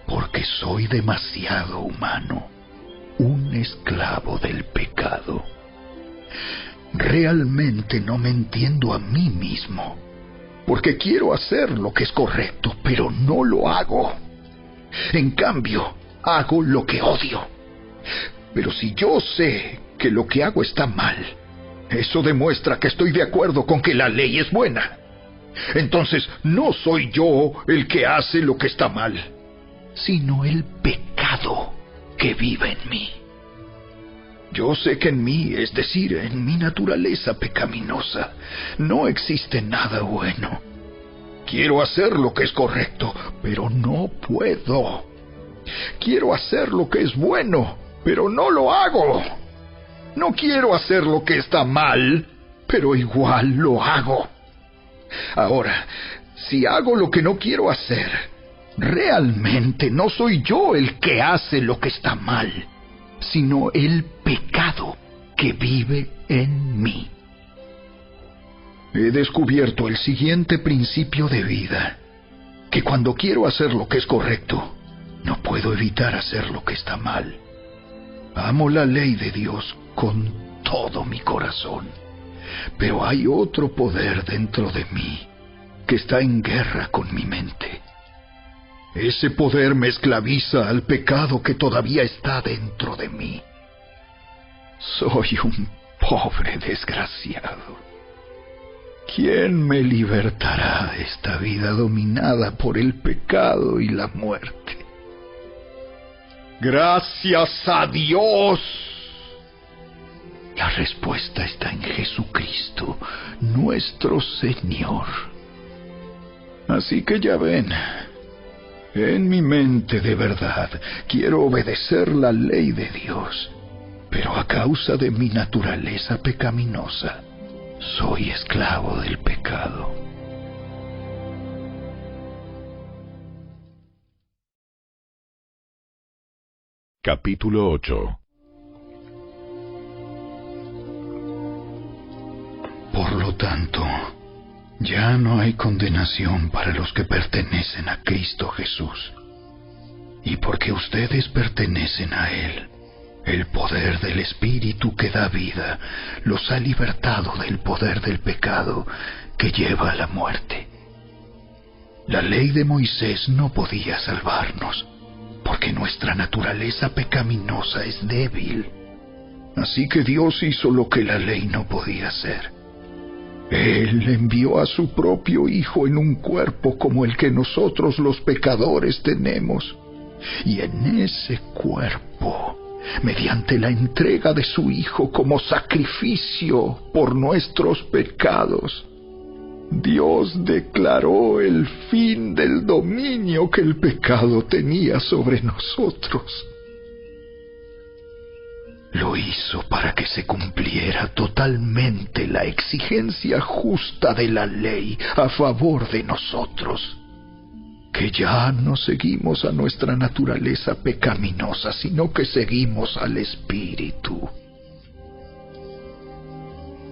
porque soy demasiado humano, un esclavo del pecado. Realmente no me entiendo a mí mismo, porque quiero hacer lo que es correcto, pero no lo hago. En cambio, hago lo que odio. Pero si yo sé que lo que hago está mal, eso demuestra que estoy de acuerdo con que la ley es buena. Entonces, no soy yo el que hace lo que está mal, sino el pecado que vive en mí. Yo sé que en mí, es decir, en mi naturaleza pecaminosa, no existe nada bueno. Quiero hacer lo que es correcto, pero no puedo. Quiero hacer lo que es bueno, pero no lo hago. No quiero hacer lo que está mal, pero igual lo hago. Ahora, si hago lo que no quiero hacer, realmente no soy yo el que hace lo que está mal, sino el pecado que vive en mí. He descubierto el siguiente principio de vida, que cuando quiero hacer lo que es correcto, no puedo evitar hacer lo que está mal. Amo la ley de Dios con todo mi corazón, pero hay otro poder dentro de mí que está en guerra con mi mente. Ese poder me esclaviza al pecado que todavía está dentro de mí. Soy un pobre desgraciado. ¿Quién me libertará de esta vida dominada por el pecado y la muerte? ¡Gracias a Dios! La respuesta está en Jesucristo, nuestro Señor. Así que ya ven, en mi mente de verdad quiero obedecer la ley de Dios, pero a causa de mi naturaleza pecaminosa, soy esclavo del pecado. Capítulo 8. Por lo tanto, ya no hay condenación para los que pertenecen a Cristo Jesús. Y porque ustedes pertenecen a Él, el poder del Espíritu que da vida los ha libertado del poder del pecado que lleva a la muerte. La ley de Moisés no podía salvarnos, porque nuestra naturaleza pecaminosa es débil. Así que Dios hizo lo que la ley no podía hacer. Él envió a su propio Hijo en un cuerpo como el que nosotros los pecadores tenemos. Y en ese cuerpo, mediante la entrega de su Hijo como sacrificio por nuestros pecados, Dios declaró el fin del dominio que el pecado tenía sobre nosotros. Lo hizo para que se cumpliera totalmente la exigencia justa de la ley a favor de nosotros, que ya no seguimos a nuestra naturaleza pecaminosa, sino que seguimos al Espíritu.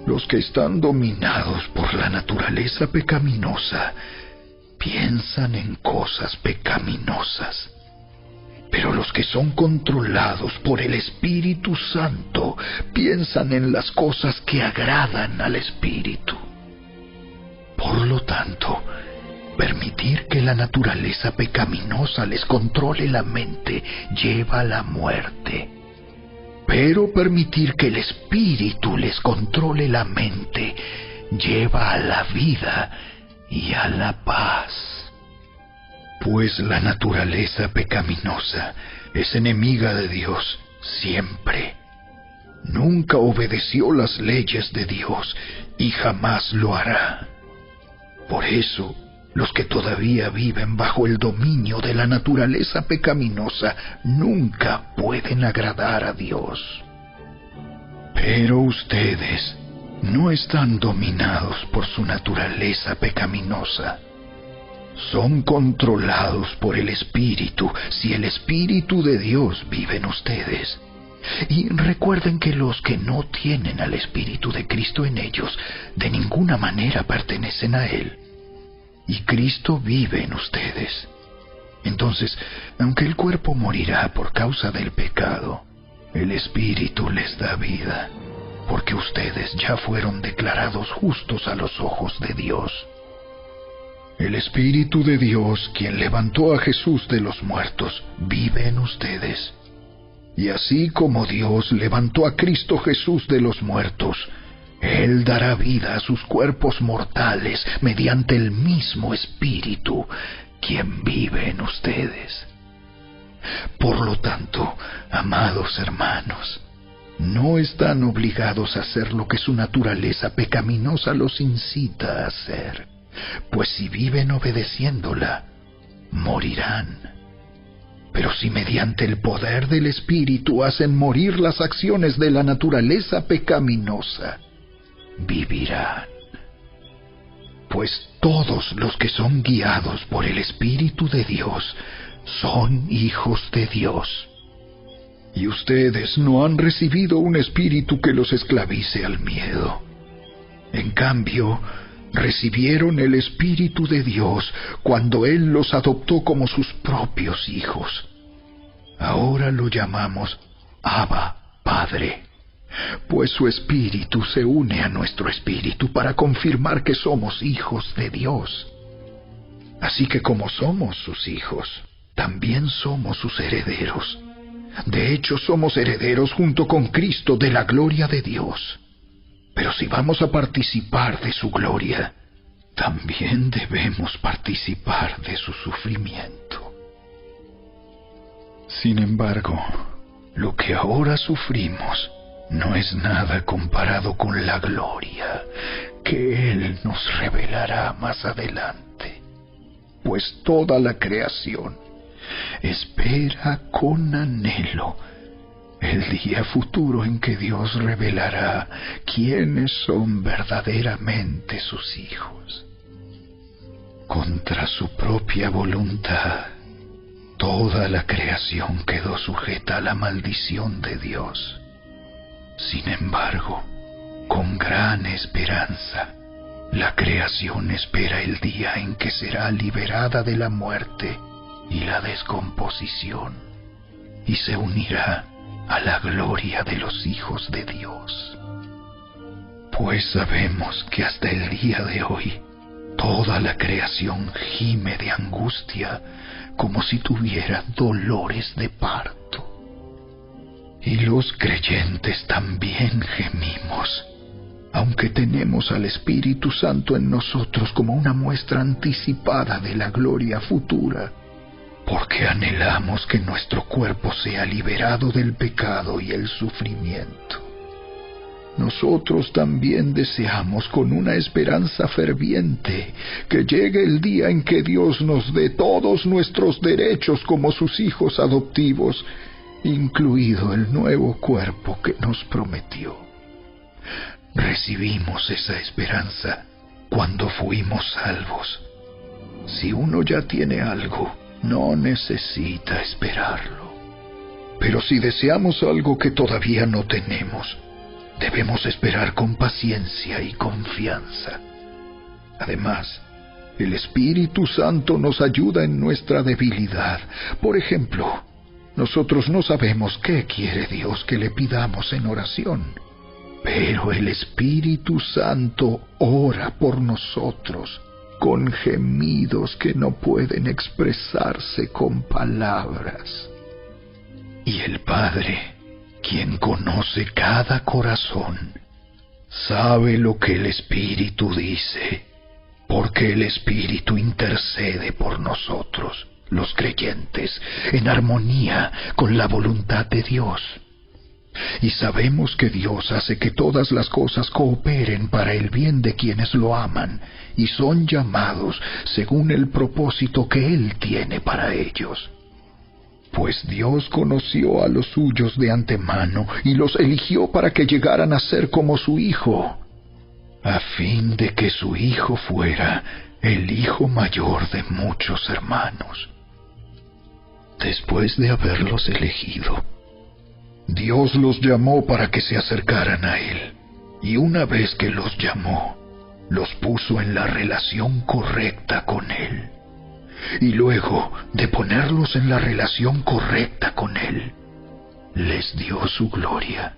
Los que están dominados por la naturaleza pecaminosa piensan en cosas pecaminosas, pero los que son controlados por el Espíritu Santo piensan en las cosas que agradan al Espíritu. Por lo tanto, permitir que la naturaleza pecaminosa les controle la mente lleva a la muerte. Pero permitir que el Espíritu les controle la mente lleva a la vida y a la paz. Pues la naturaleza pecaminosa es enemiga de Dios siempre. Nunca obedeció las leyes de Dios y jamás lo hará. Por eso, los que todavía viven bajo el dominio de la naturaleza pecaminosa nunca pueden agradar a Dios. Pero ustedes no están dominados por su naturaleza pecaminosa. Son controlados por el Espíritu, si el Espíritu de Dios vive en ustedes. Y recuerden que los que no tienen al Espíritu de Cristo en ellos, de ninguna manera pertenecen a Él. Y Cristo vive en ustedes. Entonces, aunque el cuerpo morirá por causa del pecado, el Espíritu les da vida, porque ustedes ya fueron declarados justos a los ojos de Dios. El Espíritu de Dios, quien levantó a Jesús de los muertos, vive en ustedes. Y así como Dios levantó a Cristo Jesús de los muertos, Él dará vida a sus cuerpos mortales mediante el mismo Espíritu, quien vive en ustedes. Por lo tanto, amados hermanos, no están obligados a hacer lo que su naturaleza pecaminosa los incita a hacer, pues si viven obedeciéndola, morirán. Pero si mediante el poder del Espíritu hacen morir las acciones de la naturaleza pecaminosa, vivirán. Pues todos los que son guiados por el Espíritu de Dios son hijos de Dios. Y ustedes no han recibido un espíritu que los esclavice al miedo. En cambio, recibieron el Espíritu de Dios cuando Él los adoptó como sus propios hijos. Ahora lo llamamos Abba, Padre, pues su Espíritu se une a nuestro espíritu para confirmar que somos hijos de Dios. Así que como somos sus hijos, también somos sus herederos. De hecho, somos herederos junto con Cristo de la gloria de Dios. Pero si vamos a participar de su gloria, también debemos participar de su sufrimiento. Sin embargo, lo que ahora sufrimos no es nada comparado con la gloria que Él nos revelará más adelante, pues toda la creación espera con anhelo el día futuro en que Dios revelará quiénes son verdaderamente sus hijos. Contra su propia voluntad, toda la creación quedó sujeta a la maldición de Dios. Sin embargo, con gran esperanza, la creación espera el día en que será liberada de la muerte y la descomposición, y se unirá a la gloria de los hijos de Dios. Pues sabemos que hasta el día de hoy, toda la creación gime de angustia como si tuviera dolores de parto. Y los creyentes también gemimos, aunque tenemos al Espíritu Santo en nosotros como una muestra anticipada de la gloria futura, porque anhelamos que nuestro cuerpo sea liberado del pecado y el sufrimiento. Nosotros también deseamos con una esperanza ferviente que llegue el día en que Dios nos dé todos nuestros derechos como sus hijos adoptivos, incluido el nuevo cuerpo que nos prometió. Recibimos esa esperanza cuando fuimos salvos. Si uno ya tiene algo, no necesita esperarlo. Pero si deseamos algo que todavía no tenemos, debemos esperar con paciencia y confianza. Además, el Espíritu Santo nos ayuda en nuestra debilidad. Por ejemplo, nosotros no sabemos qué quiere Dios que le pidamos en oración, pero el Espíritu Santo ora por nosotros con gemidos que no pueden expresarse con palabras. Y el Padre, quien conoce cada corazón, sabe lo que el Espíritu dice, porque el Espíritu intercede por nosotros, los creyentes, en armonía con la voluntad de Dios. Y sabemos que Dios hace que todas las cosas cooperen para el bien de quienes lo aman y son llamados según el propósito que Él tiene para ellos. Pues Dios conoció a los suyos de antemano y los eligió para que llegaran a ser como su Hijo, a fin de que su hijo fuera el hijo mayor de muchos hermanos. Después de haberlos elegido, Dios los llamó para que se acercaran a Él, y una vez que los llamó, los puso en la relación correcta con Él. Y luego de ponerlos en la relación correcta con Él, les dio su gloria.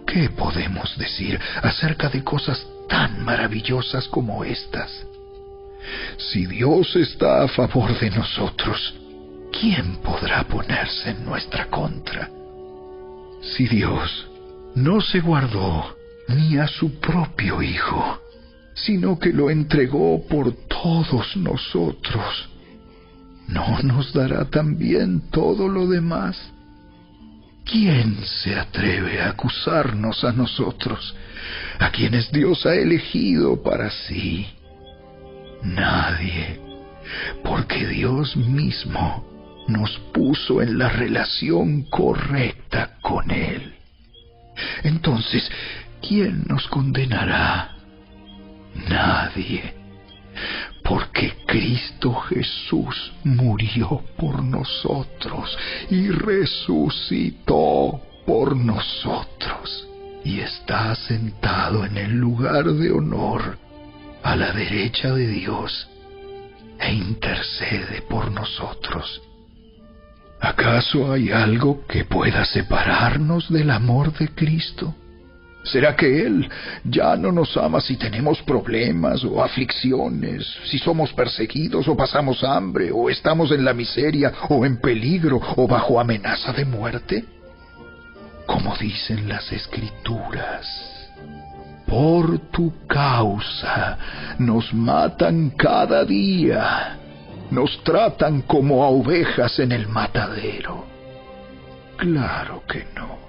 ¿Qué podemos decir acerca de cosas tan maravillosas como estas? Si Dios está a favor de nosotros, ¿quién podrá ponerse en nuestra contra? Si Dios no se guardó ni a su propio Hijo, sino que lo entregó por todos nosotros, ¿no nos dará también todo lo demás? ¿Quién se atreve a acusarnos a nosotros, a quienes Dios ha elegido para sí? Nadie, porque Dios mismo nos puso en la relación correcta con Él. Entonces, ¿quién nos condenará? Nadie, porque Cristo Jesús murió por nosotros y resucitó por nosotros, y está sentado en el lugar de honor a la derecha de Dios e intercede por nosotros. ¿Acaso hay algo que pueda separarnos del amor de Cristo? ¿Será que Él ya no nos ama si tenemos problemas o aflicciones, si somos perseguidos o pasamos hambre, o estamos en la miseria o en peligro o bajo amenaza de muerte? Como dicen las Escrituras, por tu causa nos matan cada día, nos tratan como a ovejas en el matadero. Claro que no.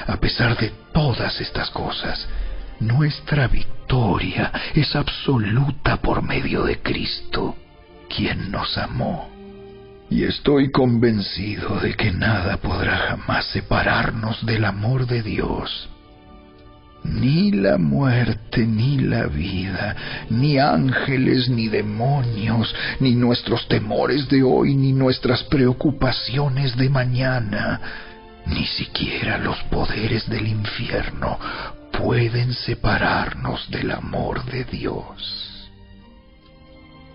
A pesar de todas estas cosas, nuestra victoria es absoluta por medio de Cristo, quien nos amó. Y estoy convencido de que nada podrá jamás separarnos del amor de Dios. Ni la muerte, ni la vida, ni ángeles, ni demonios, ni nuestros temores de hoy, ni nuestras preocupaciones de mañana, ni siquiera los poderes del infierno pueden separarnos del amor de Dios.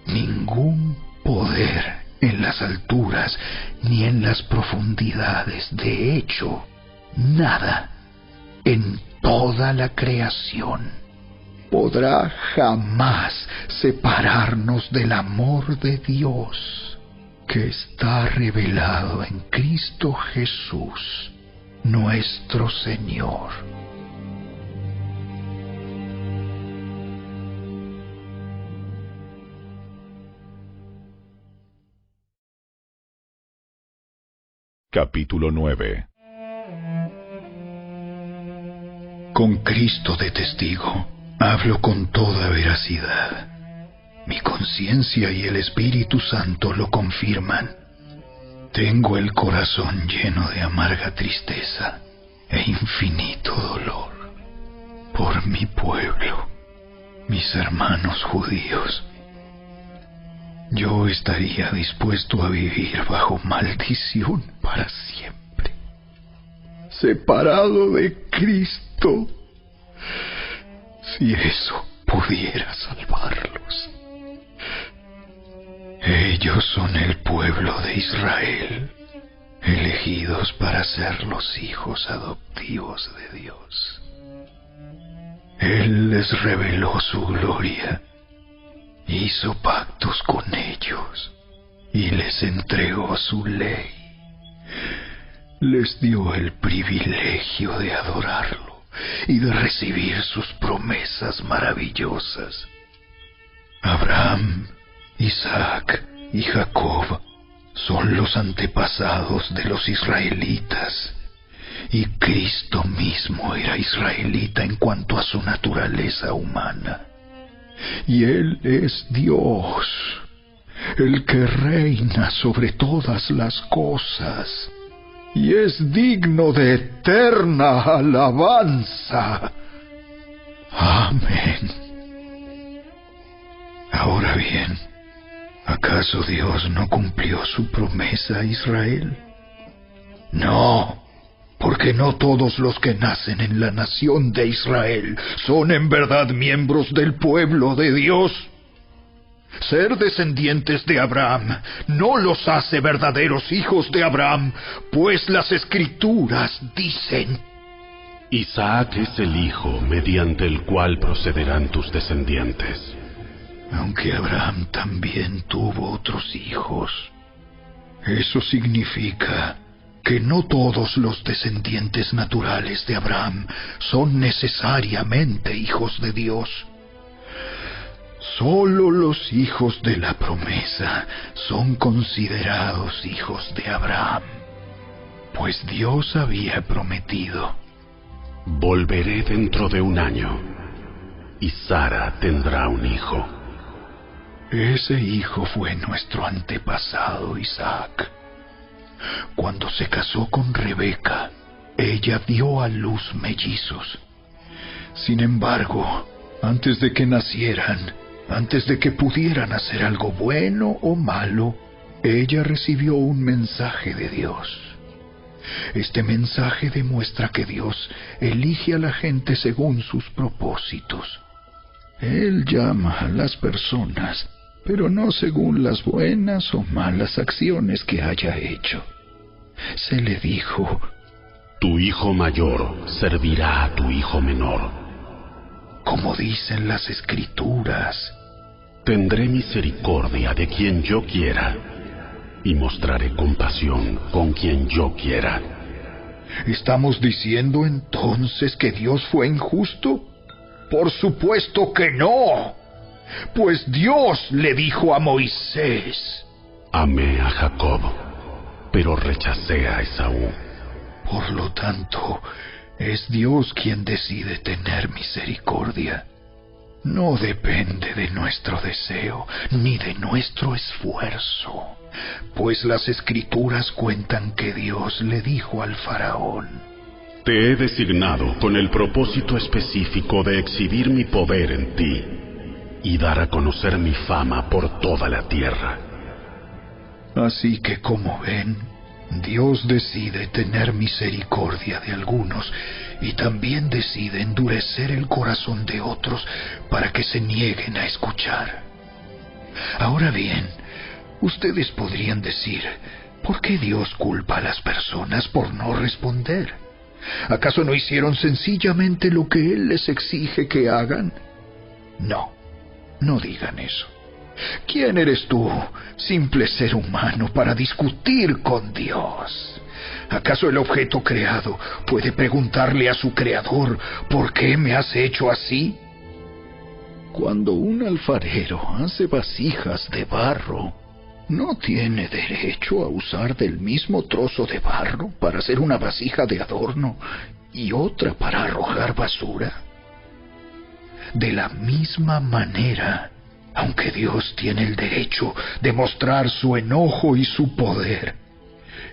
Ningún poder en las alturas ni en las profundidades, de hecho, nada en toda la creación podrá jamás separarnos del amor de Dios, que está revelado en Cristo Jesús, nuestro Señor. Capítulo 9. Con Cristo de testigo, hablo con toda veracidad. Mi conciencia y el Espíritu Santo lo confirman. Tengo el corazón lleno de amarga tristeza e infinito dolor por mi pueblo, mis hermanos judíos. Yo estaría dispuesto a vivir bajo maldición para siempre, separado de Cristo, si eso pudiera salvarlos. Ellos son el pueblo de Israel, elegidos para ser los hijos adoptivos de Dios. Él les reveló su gloria, hizo pactos con ellos y les entregó su ley. Les dio el privilegio de adorarlo y de recibir sus promesas maravillosas. Abraham, Isaac y Jacob son los antepasados de los israelitas, y Cristo mismo era israelita en cuanto a su naturaleza humana. Y Él es Dios, el que reina sobre todas las cosas, y es digno de eterna alabanza. Amén. Ahora bien, ¿acaso Dios no cumplió su promesa a Israel? No, porque no todos los que nacen en la nación de Israel son en verdad miembros del pueblo de Dios. Ser descendientes de Abraham no los hace verdaderos hijos de Abraham, pues las Escrituras dicen: Isaac es el hijo mediante el cual procederán tus descendientes. Aunque Abraham también tuvo otros hijos, eso significa que no todos los descendientes naturales de Abraham son necesariamente hijos de Dios. Solo los hijos de la promesa son considerados hijos de Abraham, pues Dios había prometido: Volveré dentro de 1 año, y Sara tendrá un hijo. Ese hijo fue nuestro antepasado Isaac. Cuando se casó con Rebeca, ella dio a luz mellizos. Sin embargo, antes de que nacieran, antes de que pudieran hacer algo bueno o malo, ella recibió un mensaje de Dios. Este mensaje demuestra que Dios elige a la gente según sus propósitos. Él llama a las personas, pero no según las buenas o malas acciones que haya hecho. Se le dijo: Tu hijo mayor servirá a tu hijo menor. Como dicen las Escrituras: Tendré misericordia de quien yo quiera, y mostraré compasión con quien yo quiera. ¿Estamos diciendo entonces que Dios fue injusto? Por supuesto que no. Pues Dios le dijo a Moisés: Amé a Jacob, pero rechacé a Esaú. Por lo tanto, es Dios quien decide tener misericordia. No depende de nuestro deseo, ni de nuestro esfuerzo, pues las Escrituras cuentan que Dios le dijo al faraón: Te he designado con el propósito específico de exhibir mi poder en ti y dar a conocer mi fama por toda la tierra. Así que, como ven, Dios decide tener misericordia de algunos y también decide endurecer el corazón de otros para que se nieguen a escuchar. Ahora bien, ustedes podrían decir: ¿por qué Dios culpa a las personas por no responder? ¿Acaso no hicieron sencillamente lo que Él les exige que hagan? No, no digan eso. ¿Quién eres tú, simple ser humano, para discutir con Dios? ¿Acaso el objeto creado puede preguntarle a su creador: ¿por qué me has hecho así? Cuando un alfarero hace vasijas de barro, ¿no tiene derecho a usar del mismo trozo de barro para hacer una vasija de adorno y otra para arrojar basura? De la misma manera, aunque Dios tiene el derecho de mostrar su enojo y su poder,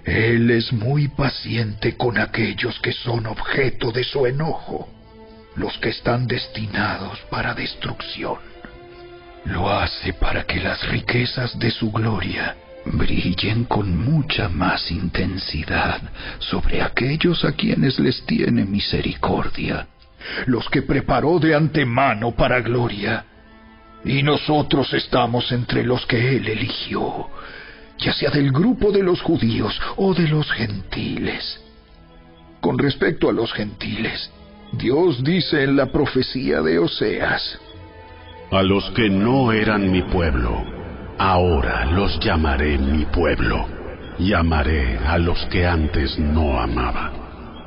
Él es muy paciente con aquellos que son objeto de su enojo, los que están destinados para destrucción. Lo hace para que las riquezas de su gloria brillen con mucha más intensidad sobre aquellos a quienes les tiene misericordia, los que preparó de antemano para gloria. Y nosotros estamos entre los que Él eligió, ya sea del grupo de los judíos o de los gentiles. Con respecto a los gentiles, Dios dice en la profecía de Oseas: A los que no eran mi pueblo, ahora los llamaré mi pueblo, y amaré a los que antes no amaba.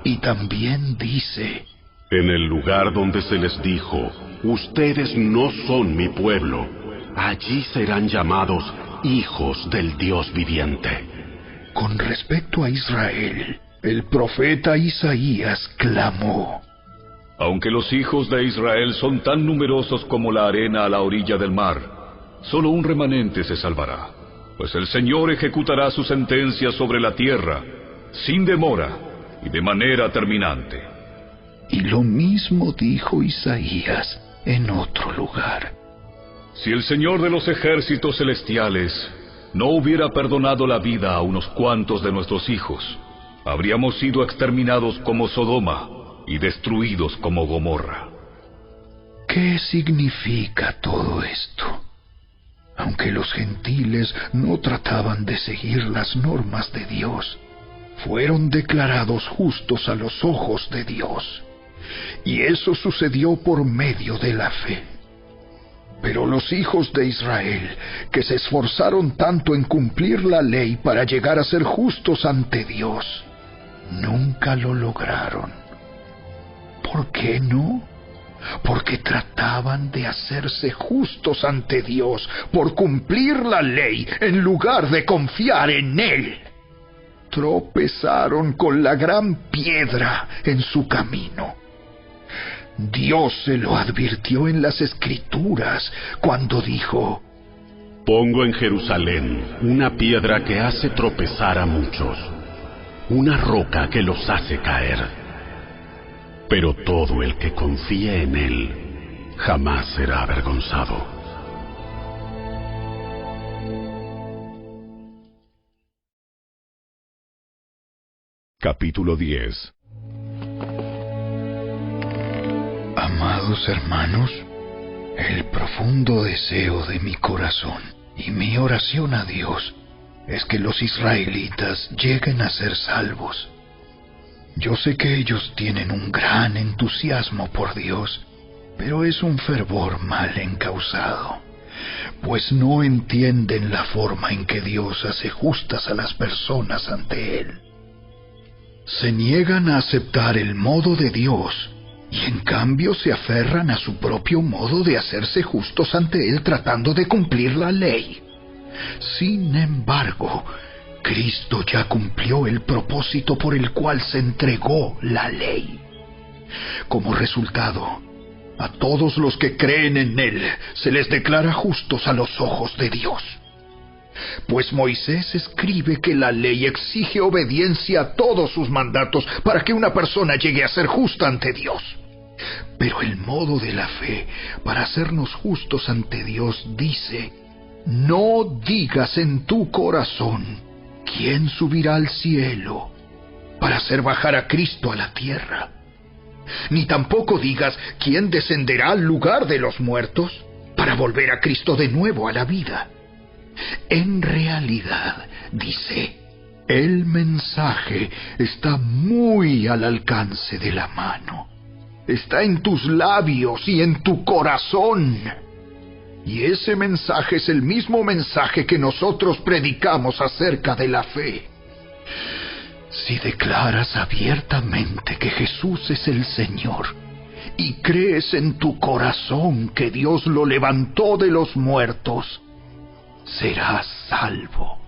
Y también dice: En el lugar donde se les dijo: Ustedes no son mi pueblo, allí serán llamados hijos del Dios viviente. Con respecto a Israel, el profeta Isaías clamó: Aunque los hijos de Israel son tan numerosos como la arena a la orilla del mar, solo un remanente se salvará, pues el Señor ejecutará su sentencia sobre la tierra, sin demora y de manera terminante. Y lo mismo dijo Isaías en otro lugar. Si el Señor de los ejércitos celestiales no hubiera perdonado la vida a unos cuantos de nuestros hijos, habríamos sido exterminados como Sodoma y destruidos como Gomorra. ¿Qué significa todo esto? Aunque los gentiles no trataban de seguir las normas de Dios, fueron declarados justos a los ojos de Dios. Y eso sucedió por medio de la fe. Pero los hijos de Israel, que se esforzaron tanto en cumplir la ley para llegar a ser justos ante Dios, nunca lo lograron. ¿Por qué no? Porque trataban de hacerse justos ante Dios por cumplir la ley en lugar de confiar en Él. Tropezaron con la gran piedra en su camino. Dios se lo advirtió en las Escrituras cuando dijo: Pongo en Jerusalén una piedra que hace tropezar a muchos, una roca que los hace caer. Pero todo el que confíe en Él jamás será avergonzado. Capítulo 10. Amados hermanos, el profundo deseo de mi corazón y mi oración a Dios es que los israelitas lleguen a ser salvos. Yo sé que ellos tienen un gran entusiasmo por Dios, pero es un fervor mal encausado, pues no entienden la forma en que Dios hace justas a las personas ante Él. Se niegan a aceptar el modo de Dios y en cambio se aferran a su propio modo de hacerse justos ante Él tratando de cumplir la ley. Sin embargo, Cristo ya cumplió el propósito por el cual se entregó la ley. Como resultado, a todos los que creen en Él se les declara justos a los ojos de Dios. Pues Moisés escribe que la ley exige obediencia a todos sus mandatos para que una persona llegue a ser justa ante Dios. Pero el modo de la fe para hacernos justos ante Dios dice: no digas en tu corazón: ¿quién subirá al cielo para hacer bajar a Cristo a la tierra? Ni tampoco digas: ¿quién descenderá al lugar de los muertos para volver a Cristo de nuevo a la vida? En realidad, dice, el mensaje está muy al alcance de la mano. Está en tus labios y en tu corazón. Y ese mensaje es el mismo mensaje que nosotros predicamos acerca de la fe. Si declaras abiertamente que Jesús es el Señor y crees en tu corazón que Dios lo levantó de los muertos, serás salvo.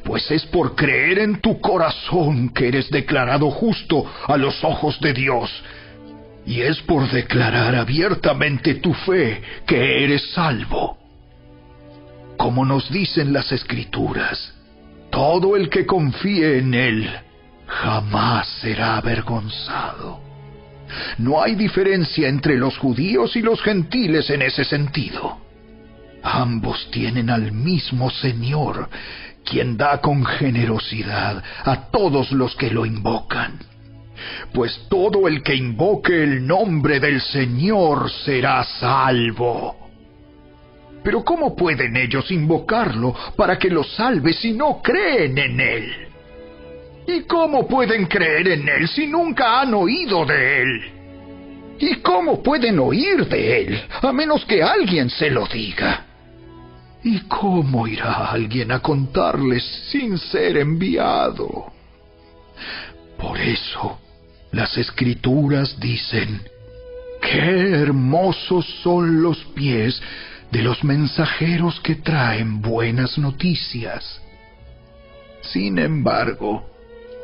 Pues es por creer en tu corazón que eres declarado justo a los ojos de Dios. Y es por declarar abiertamente tu fe que eres salvo. Como nos dicen las Escrituras, todo el que confíe en Él jamás será avergonzado. No hay diferencia entre los judíos y los gentiles en ese sentido. Ambos tienen al mismo Señor, quien da con generosidad a todos los que lo invocan. Pues todo el que invoque el nombre del Señor será salvo. Pero ¿cómo pueden ellos invocarlo para que los salve si no creen en Él? ¿Y cómo pueden creer en Él si nunca han oído de Él? ¿Y cómo pueden oír de Él a menos que alguien se lo diga? ¿Y cómo irá alguien a contarles sin ser enviado? Por eso, las Escrituras dicen: ¡qué hermosos son los pies de los mensajeros que traen buenas noticias! Sin embargo,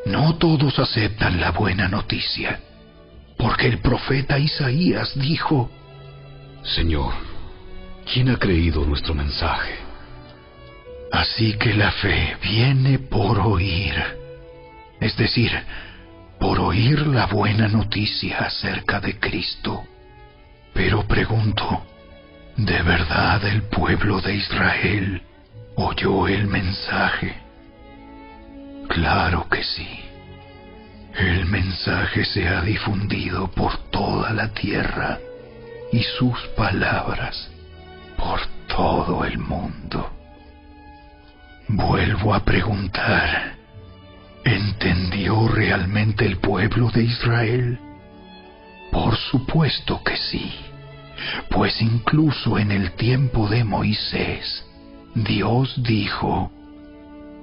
no todos aceptan la buena noticia, porque el profeta Isaías dijo: Señor, ¿quién ha creído nuestro mensaje? Así que la fe viene por oír, es decir, por oír la buena noticia acerca de Cristo. Pero pregunto, ¿de verdad el pueblo de Israel oyó el mensaje? Claro que sí. El mensaje se ha difundido por toda la tierra y sus palabras por todo el mundo. Vuelvo a preguntar, ¿entendió realmente el pueblo de Israel? Por supuesto que sí, pues incluso en el tiempo de Moisés, Dios dijo: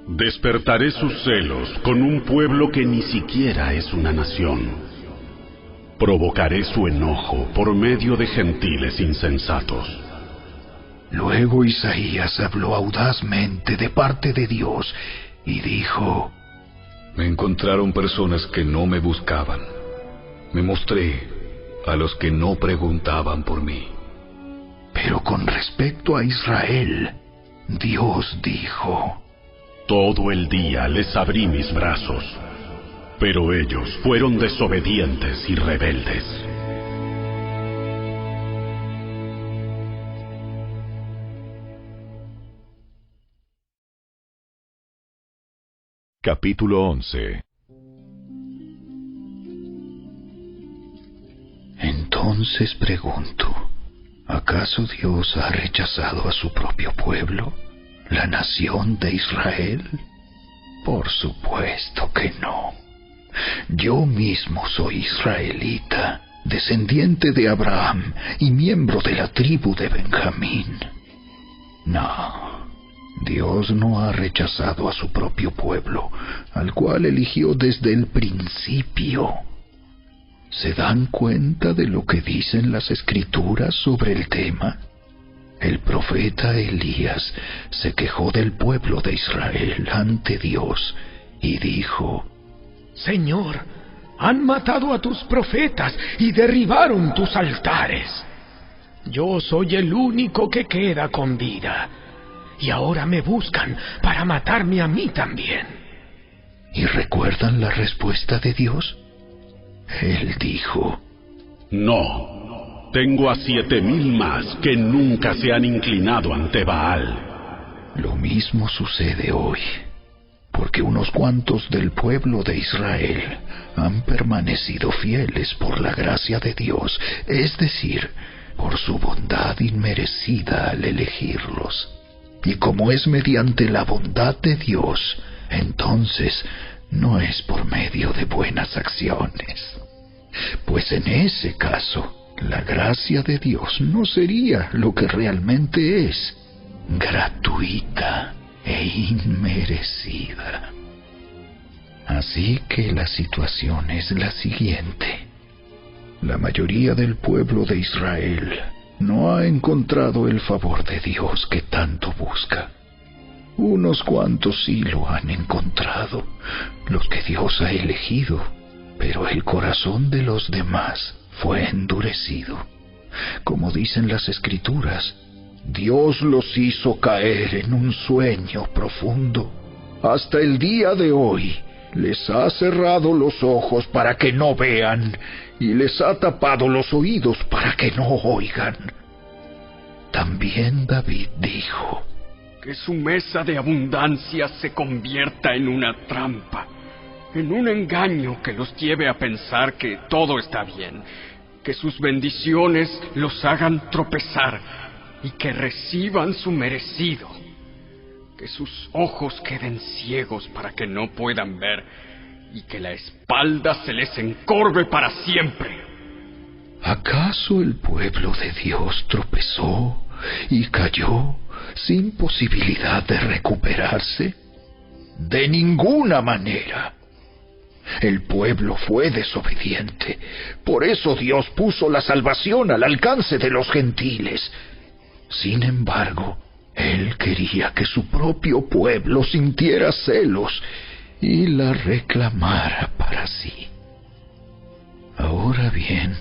despertaré sus celos con un pueblo que ni siquiera es una nación. Provocaré su enojo por medio de gentiles insensatos. Luego Isaías habló audazmente de parte de Dios y dijo: Me encontraron personas que no me buscaban. Me mostré a los que no preguntaban por mí. Pero con respecto a Israel, Dios dijo: todo el día les abrí mis brazos, pero ellos fueron desobedientes y rebeldes. Capítulo 11. Entonces pregunto, ¿acaso Dios ha rechazado a su propio pueblo, la nación de Israel? Por supuesto que no. Yo mismo soy israelita, descendiente de Abraham y miembro de la tribu de Benjamín. No, Dios no ha rechazado a su propio pueblo, al cual eligió desde el principio. ¿Se dan cuenta de lo que dicen las Escrituras sobre el tema? El profeta Elías se quejó del pueblo de Israel ante Dios y dijo: Señor, han matado a tus profetas y derribaron tus altares. Yo soy el único que queda con vida, y ahora me buscan para matarme a mí también. ¿Y recuerdan la respuesta de Dios? Él dijo: no, tengo a 7,000 más que nunca se han inclinado ante Baal. Lo mismo sucede hoy, porque unos cuantos del pueblo de Israel han permanecido fieles por la gracia de Dios, es decir, por su bondad inmerecida al elegirlos. Y como es mediante la bondad de Dios, entonces no es por medio de buenas acciones. Pues en ese caso, la gracia de Dios no sería lo que realmente es: gratuita e inmerecida. Así que la situación es la siguiente. La mayoría del pueblo de Israel no ha encontrado el favor de Dios que tanto busca. Unos cuantos sí lo han encontrado, los que Dios ha elegido, pero el corazón de los demás fue endurecido. Como dicen las Escrituras, Dios los hizo caer en un sueño profundo. Hasta el día de hoy les ha cerrado los ojos para que no vean y les ha tapado los oídos para que no oigan. También David dijo: que su mesa de abundancia se convierta en una trampa, en un engaño que los lleve a pensar que todo está bien, que sus bendiciones los hagan tropezar y que reciban su merecido, que sus ojos queden ciegos para que no puedan ver y que la espalda se les encorve para siempre. ¿Acaso el pueblo de Dios tropezó y cayó sin posibilidad de recuperarse? De ninguna manera. El pueblo fue desobediente. Por eso Dios puso la salvación al alcance de los gentiles. Sin embargo, Él quería que su propio pueblo sintiera celos y la reclamara para sí. Ahora bien,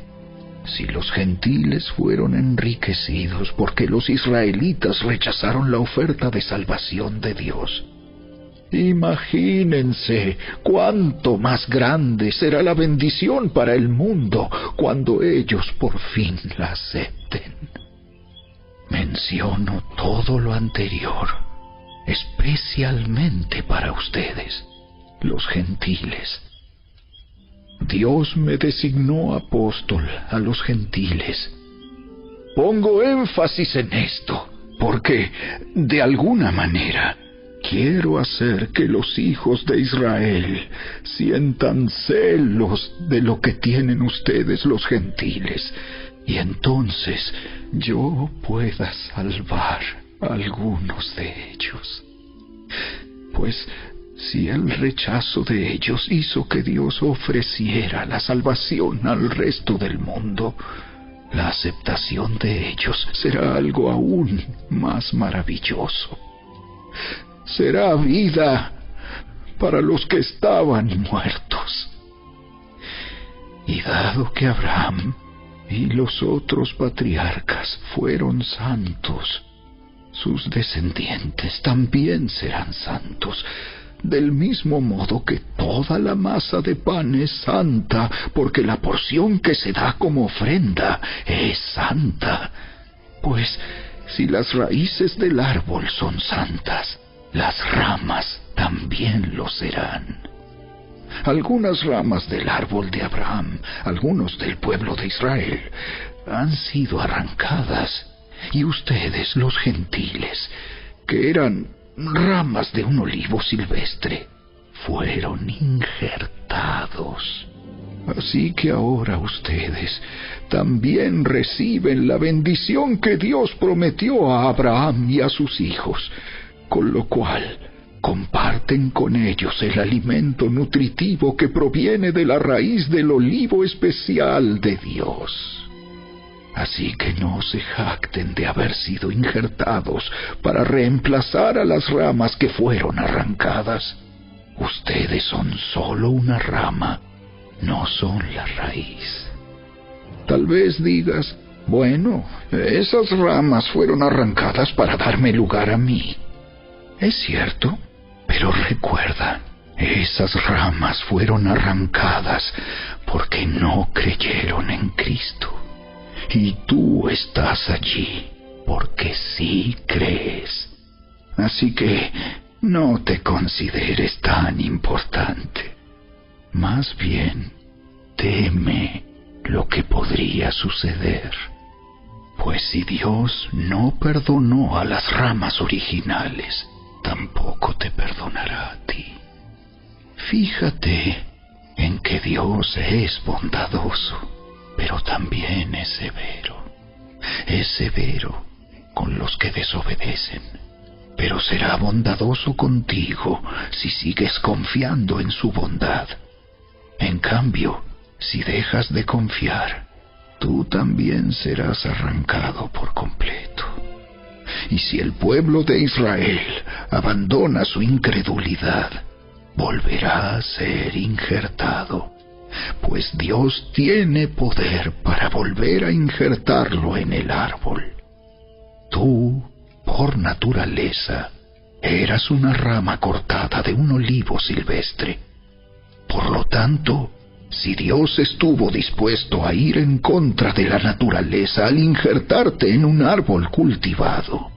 si los gentiles fueron enriquecidos porque los israelitas rechazaron la oferta de salvación de Dios, Imagínense cuánto más grande será la bendición para el mundo cuando ellos por fin la acepten. Menciono todo lo anterior especialmente para ustedes, los gentiles. Dios me designó apóstol a los gentiles. Pongo énfasis en esto porque, de alguna manera, quiero hacer que los hijos de Israel sientan celos de lo que tienen ustedes los gentiles, y entonces yo pueda salvar a algunos de ellos. Pues si el rechazo de ellos hizo que Dios ofreciera la salvación al resto del mundo, la aceptación de ellos será algo aún más maravilloso. Será vida para los que estaban muertos. Y dado que Abraham y los otros patriarcas fueron santos, sus descendientes también serán santos, del mismo modo que toda la masa de pan es santa, porque la porción que se da como ofrenda es santa. Pues si las raíces del árbol son santas, las ramas también lo serán. Algunas ramas del árbol de Abraham, algunos del pueblo de Israel, han sido arrancadas, y ustedes, los gentiles, que eran ramas de un olivo silvestre, fueron injertados. Así que ahora ustedes también reciben la bendición que Dios prometió a Abraham y a sus hijos, con lo cual comparten con ellos el alimento nutritivo que proviene de la raíz del olivo especial de Dios. Así que no se jacten de haber sido injertados para reemplazar a las ramas que fueron arrancadas. Ustedes son solo una rama, no son la raíz. Tal vez digas, bueno, esas ramas fueron arrancadas para darme lugar a mí. Es cierto, pero recuerda, esas ramas fueron arrancadas porque no creyeron en Cristo. Y tú estás allí porque sí crees. Así que no te consideres tan importante. Más bien, teme lo que podría suceder. Pues si Dios no perdonó a las ramas originales, tampoco te perdonará a ti. Fíjate en que Dios es bondadoso, pero también es severo. Es severo con los que desobedecen, pero será bondadoso contigo si sigues confiando en su bondad. En cambio, si dejas de confiar, tú también serás arrancado por completo. Y si el pueblo de Israel abandona su incredulidad, volverá a ser injertado, pues Dios tiene poder para volver a injertarlo en el árbol. Tú, por naturaleza, eras una rama cortada de un olivo silvestre. Por lo tanto, si Dios estuvo dispuesto a ir en contra de la naturaleza al injertarte en un árbol cultivado,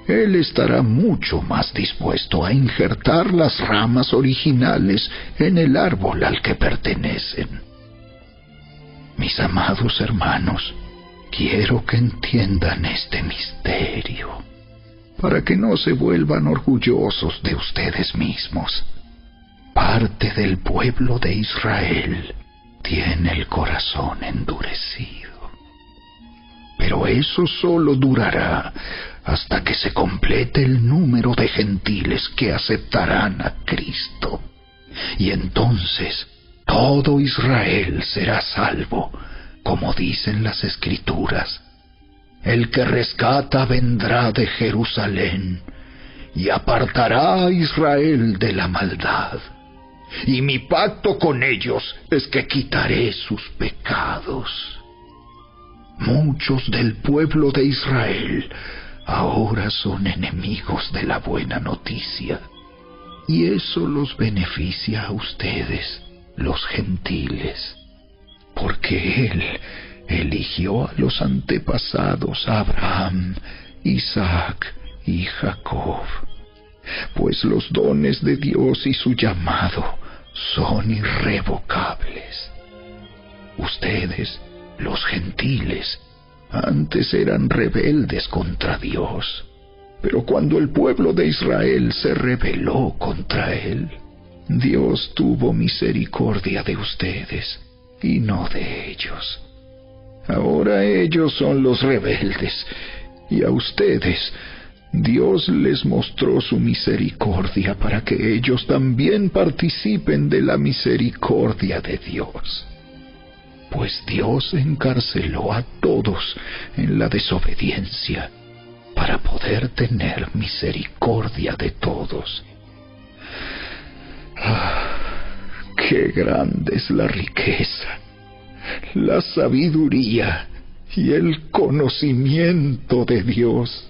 Él estará mucho más dispuesto a injertar las ramas originales en el árbol al que pertenecen. Mis amados hermanos, quiero que entiendan este misterio, para que no se vuelvan orgullosos de ustedes mismos. Parte del pueblo de Israel tiene el corazón endurecido. Pero eso solo durará hasta que se complete el número de gentiles que aceptarán a Cristo. Y entonces todo Israel será salvo, como dicen las Escrituras. El que rescata vendrá de Jerusalén y apartará a Israel de la maldad. Y mi pacto con ellos es que quitaré sus pecados. Muchos del pueblo de Israel ahora son enemigos de la buena noticia. y eso los beneficia a ustedes, los gentiles, porque Él eligió a los antepasados Abraham, Isaac y Jacob, pues los dones de Dios y su llamado son irrevocables. Ustedes, los gentiles, antes eran rebeldes contra Dios, pero cuando el pueblo de Israel se rebeló contra Él, Dios tuvo misericordia de ustedes y no de ellos. Ahora ellos son los rebeldes, y a ustedes Dios les mostró su misericordia para que ellos también participen de la misericordia de Dios. Pues Dios encarceló a todos en la desobediencia para poder tener misericordia de todos. ¡Qué grande es la riqueza, la sabiduría y el conocimiento de Dios!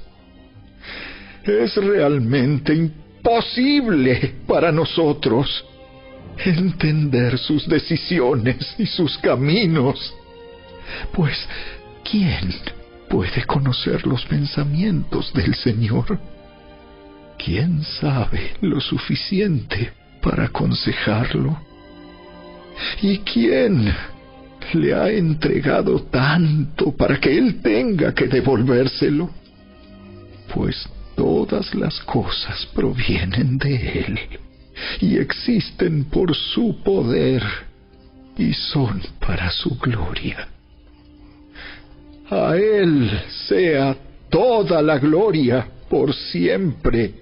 Es realmente imposible para nosotros entender sus decisiones y sus caminos. Pues, ¿quién puede conocer los pensamientos del Señor? ¿Quién sabe lo suficiente para aconsejarlo? ¿Y quién le ha entregado tanto para que Él tenga que devolvérselo? Pues todas las cosas provienen de Él y existen por su poder y son para su gloria. A Él sea toda la gloria por siempre.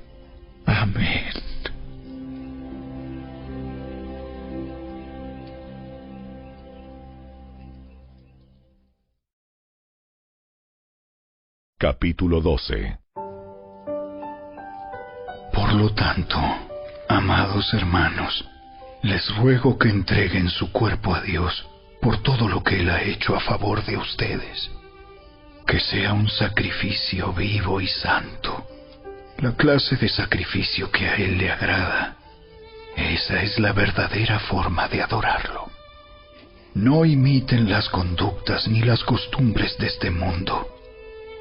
Amén. Capítulo 12. Por lo tanto, amados hermanos, les ruego que entreguen su cuerpo a Dios por todo lo que Él ha hecho a favor de ustedes. Que sea un sacrificio vivo y santo, la clase de sacrificio que a Él le agrada. Esa es la verdadera forma de adorarlo. No imiten las conductas ni las costumbres de este mundo.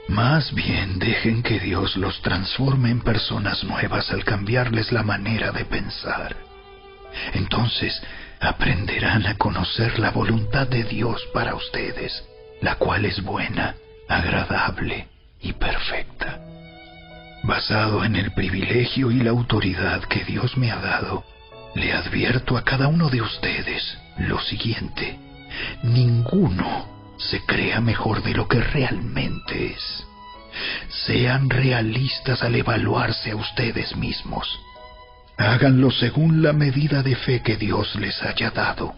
Más bien dejen que Dios los transforme en personas nuevas al cambiarles la manera de pensar. Entonces aprenderán a conocer la voluntad de Dios para ustedes, la cual es buena, agradable y perfecta. Basado en el privilegio y la autoridad que Dios me ha dado, le advierto a cada uno de ustedes lo siguiente: ninguno se crea mejor de lo que realmente es. Sean realistas al evaluarse a ustedes mismos. Háganlo según la medida de fe que Dios les haya dado.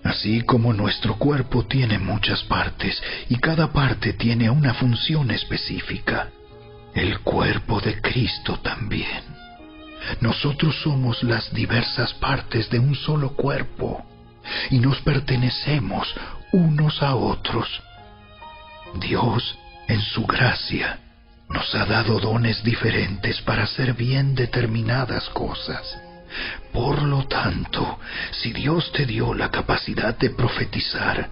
Así como nuestro cuerpo tiene muchas partes y cada parte tiene una función específica, el cuerpo de Cristo también. Nosotros somos las diversas partes de un solo cuerpo y nos pertenecemos unos a otros. Dios, en su gracia, nos ha dado dones diferentes para hacer bien determinadas cosas. Por lo tanto, si Dios te dio la capacidad de profetizar,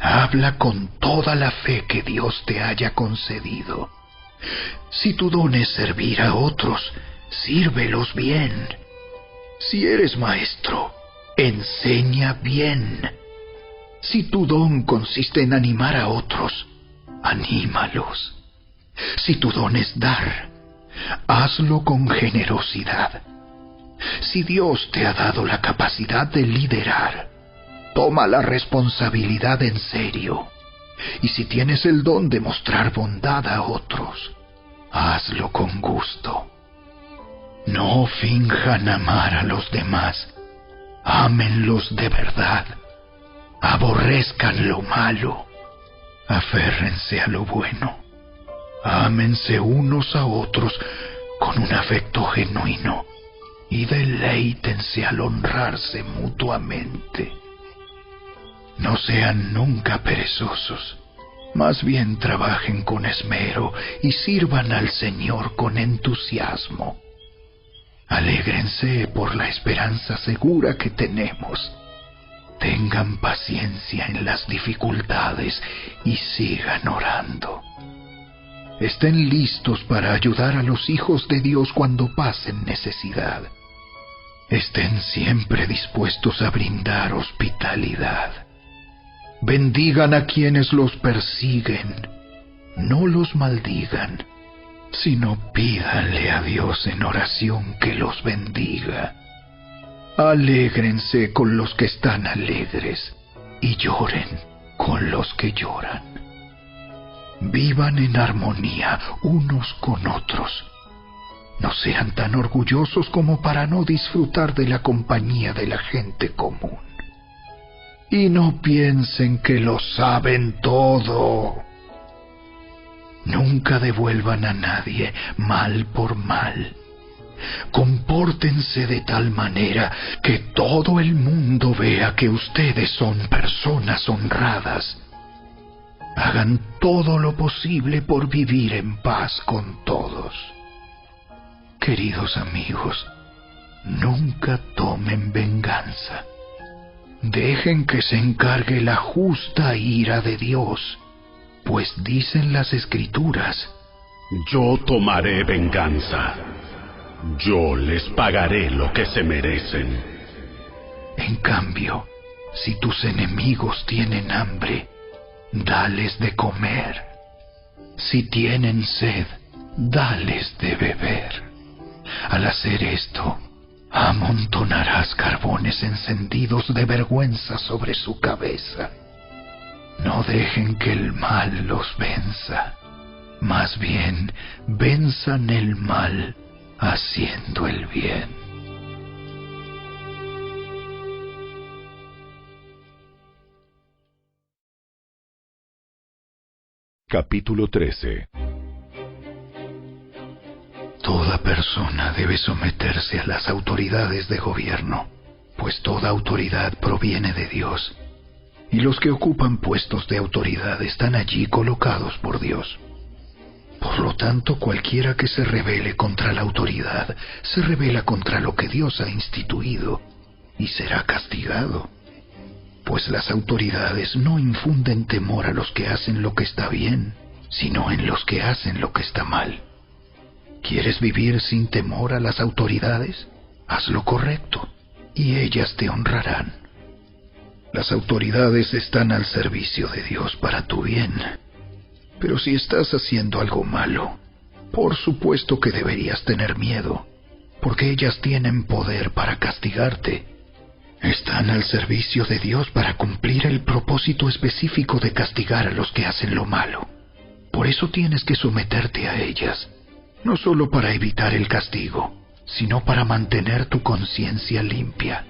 habla con toda la fe que Dios te haya concedido. Si tu don es servir a otros, sírvelos bien. Si eres maestro, enseña bien. Si tu don consiste en animar a otros, anímalos. Si tu don es dar, hazlo con generosidad. Si Dios te ha dado la capacidad de liderar, toma la responsabilidad en serio. Y si tienes el don de mostrar bondad a otros, hazlo con gusto. No finjan amar a los demás. Ámenlos de verdad. Aborrezcan lo malo. Aférrense a lo bueno. Ámense unos a otros con un afecto genuino y deleítense al honrarse mutuamente. No sean nunca perezosos, más bien trabajen con esmero y sirvan al Señor con entusiasmo. Alégrense por la esperanza segura que tenemos. Tengan paciencia en las dificultades y sigan orando. Estén listos para ayudar a los hijos de Dios cuando pasen necesidad. Estén siempre dispuestos a brindar hospitalidad. Bendigan a quienes los persiguen. No los maldigan, sino pídanle a Dios en oración que los bendiga. Alégrense con los que están alegres y lloren con los que lloran. Vivan en armonía unos con otros. No sean tan orgullosos como para no disfrutar de la compañía de la gente común. Y no piensen que lo saben todo. Nunca devuelvan a nadie mal por mal. Compórtense de tal manera que todo el mundo vea que ustedes son personas honradas. Hagan todo lo posible por vivir en paz con todos. Queridos amigos, nunca tomen venganza. Dejen que se encargue la justa ira de Dios, pues dicen las Escrituras: Yo tomaré venganza. Yo les pagaré lo que se merecen. En cambio, si tus enemigos tienen hambre, dales de comer. Si tienen sed, dales de beber. Al hacer esto, amontonarás carbones encendidos de vergüenza sobre su cabeza. No dejen que el mal los venza. Más bien, venzan el mal haciendo el bien. Capítulo 13. Toda persona debe someterse a las autoridades de gobierno, pues toda autoridad proviene de Dios, y los que ocupan puestos de autoridad están allí colocados por Dios. Por lo tanto, cualquiera que se rebele contra la autoridad, se rebela contra lo que Dios ha instituido, y será castigado. Pues las autoridades no infunden temor a los que hacen lo que está bien, sino en los que hacen lo que está mal. ¿Quieres vivir sin temor a las autoridades? Haz lo correcto, y ellas te honrarán. Las autoridades están al servicio de Dios para tu bien. Pero si estás haciendo algo malo, por supuesto que deberías tener miedo, porque ellas tienen poder para castigarte. Están al servicio de Dios para cumplir el propósito específico de castigar a los que hacen lo malo. Por eso tienes que someterte a ellas, no solo para evitar el castigo, sino para mantener tu conciencia limpia.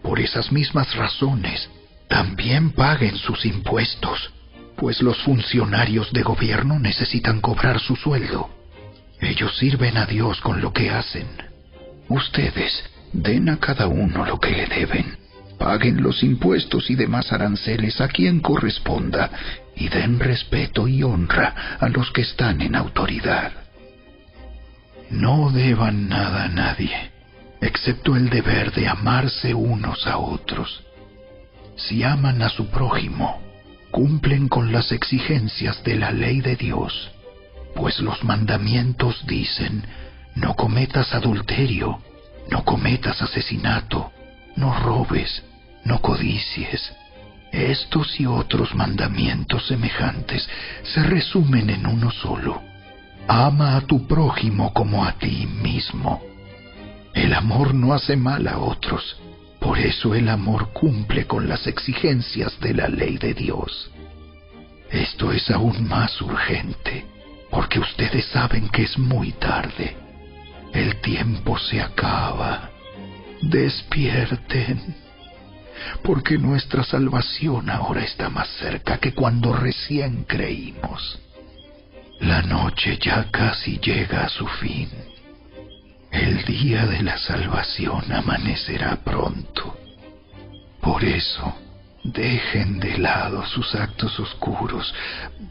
Por esas mismas razones, también paguen sus impuestos, pues los funcionarios de gobierno necesitan cobrar su sueldo. Ellos sirven a Dios con lo que hacen. Ustedes den a cada uno lo que le deben. Paguen los impuestos y demás aranceles a quien corresponda, y den respeto y honra a los que están en autoridad. No deban nada a nadie, excepto el deber de amarse unos a otros. Si aman a su prójimo, cumplen con las exigencias de la ley de Dios, pues los mandamientos dicen: no cometas adulterio, no cometas asesinato, no robes, no codicies. Estos y otros mandamientos semejantes se resumen en uno solo: ama a tu prójimo como a ti mismo. El amor no hace mal a otros, por eso el amor cumple con las exigencias de la ley de Dios. Esto es aún más urgente, porque ustedes saben que es muy tarde. El tiempo se acaba. Despierten, porque nuestra salvación ahora está más cerca que cuando recién creímos. La noche ya casi llega a su fin. El día de la salvación amanecerá pronto. Por eso, dejen de lado sus actos oscuros,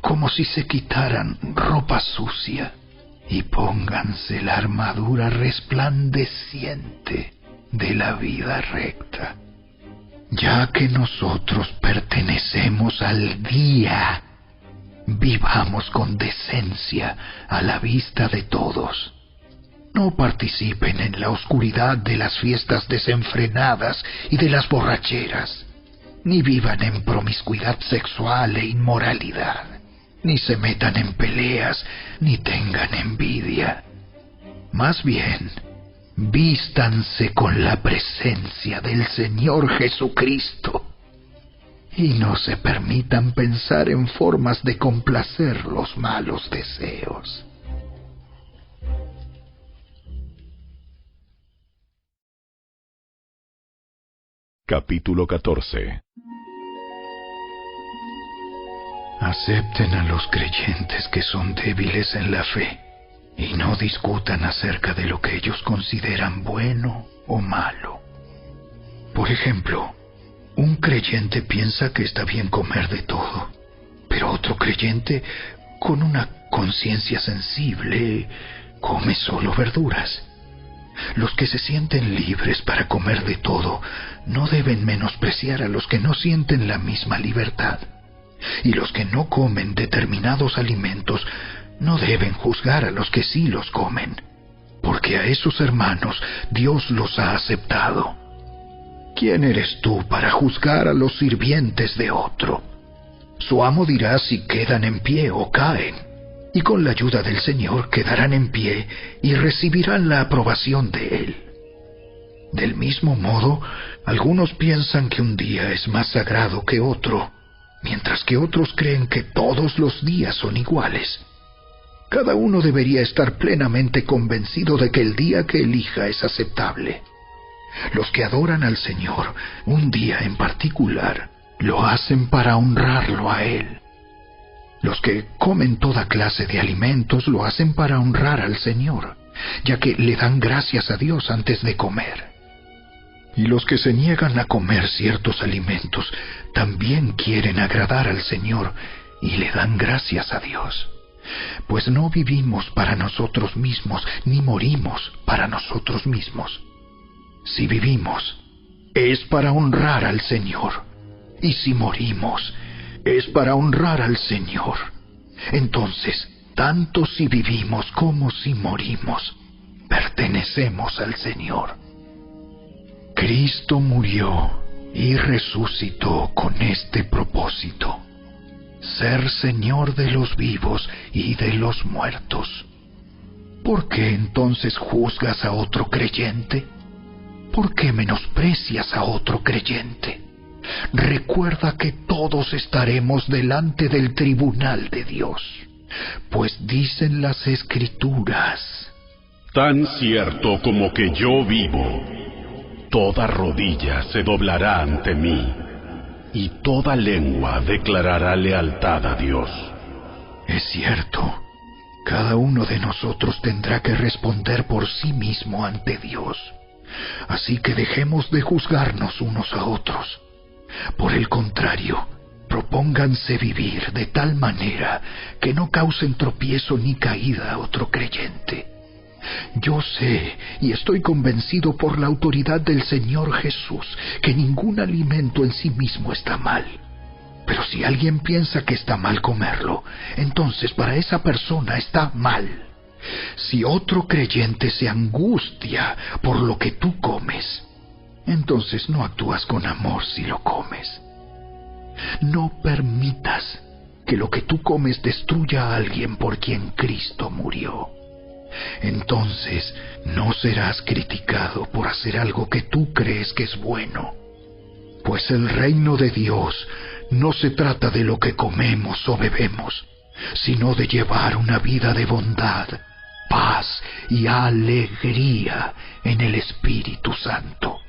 como si se quitaran ropa sucia, y pónganse la armadura resplandeciente de la vida recta. Ya que nosotros pertenecemos al día, vivamos con decencia a la vista de todos. No participen en la oscuridad de las fiestas desenfrenadas y de las borracheras, ni vivan en promiscuidad sexual e inmoralidad, ni se metan en peleas, ni tengan envidia. Más bien, vístanse con la presencia del Señor Jesucristo y no se permitan pensar en formas de complacer los malos deseos. Capítulo 14. Acepten a los creyentes que son débiles en la fe y no discutan acerca de lo que ellos consideran bueno o malo. Por ejemplo, un creyente piensa que está bien comer de todo, pero otro creyente, con una conciencia sensible, come solo verduras. Los que se sienten libres para comer de todo no deben menospreciar a los que no sienten la misma libertad. Y los que no comen determinados alimentos no deben juzgar a los que sí los comen, porque a esos hermanos Dios los ha aceptado. ¿Quién eres tú para juzgar a los sirvientes de otro? Su amo dirá si quedan en pie o caen, y con la ayuda del Señor quedarán en pie y recibirán la aprobación de Él. Del mismo modo, algunos piensan que un día es más sagrado que otro, mientras que otros creen que todos los días son iguales. Cada uno debería estar plenamente convencido de que el día que elija es aceptable. Los que adoran al Señor un día en particular lo hacen para honrarlo a Él. Los que comen toda clase de alimentos lo hacen para honrar al Señor, ya que le dan gracias a Dios antes de comer. Y los que se niegan a comer ciertos alimentos también quieren agradar al Señor y le dan gracias a Dios. Pues no vivimos para nosotros mismos, ni morimos para nosotros mismos. Si vivimos, es para honrar al Señor. Y si morimos, es para honrar al Señor. Entonces, tanto si vivimos como si morimos, pertenecemos al Señor. Cristo murió y resucitó con este propósito: ser Señor de los vivos y de los muertos. ¿Por qué entonces juzgas a otro creyente? ¿Por qué menosprecias a otro creyente? Recuerda que todos estaremos delante del tribunal de Dios, pues dicen las Escrituras: tan cierto como que yo vivo, toda rodilla se doblará ante mí, y toda lengua declarará lealtad a Dios. Es cierto, cada uno de nosotros tendrá que responder por sí mismo ante Dios. Así que dejemos de juzgarnos unos a otros. Por el contrario, propónganse vivir de tal manera que no causen tropiezo ni caída a otro creyente. Yo sé y estoy convencido por la autoridad del Señor Jesús que ningún alimento en sí mismo está mal. Pero si alguien piensa que está mal comerlo, entonces para esa persona está mal. Si otro creyente se angustia por lo que tú comes, entonces no actúas con amor si lo comes. No permitas que lo que tú comes destruya a alguien por quien Cristo murió. Entonces no serás criticado por hacer algo que tú crees que es bueno. Pues el reino de Dios no se trata de lo que comemos o bebemos, sino de llevar una vida de bondad, paz y alegría en el Espíritu Santo.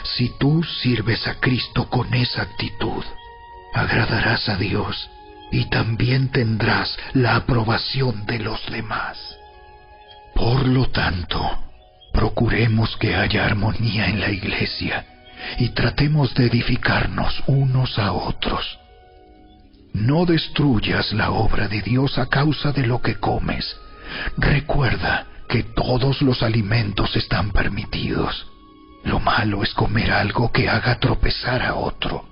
Si tú sirves a Cristo con esa actitud, agradarás a Dios y también tendrás la aprobación de los demás. Por lo tanto, procuremos que haya armonía en la iglesia y tratemos de edificarnos unos a otros. No destruyas la obra de Dios a causa de lo que comes, Recuerda que todos los alimentos están permitidos. Lo malo es comer algo que haga tropezar a otro.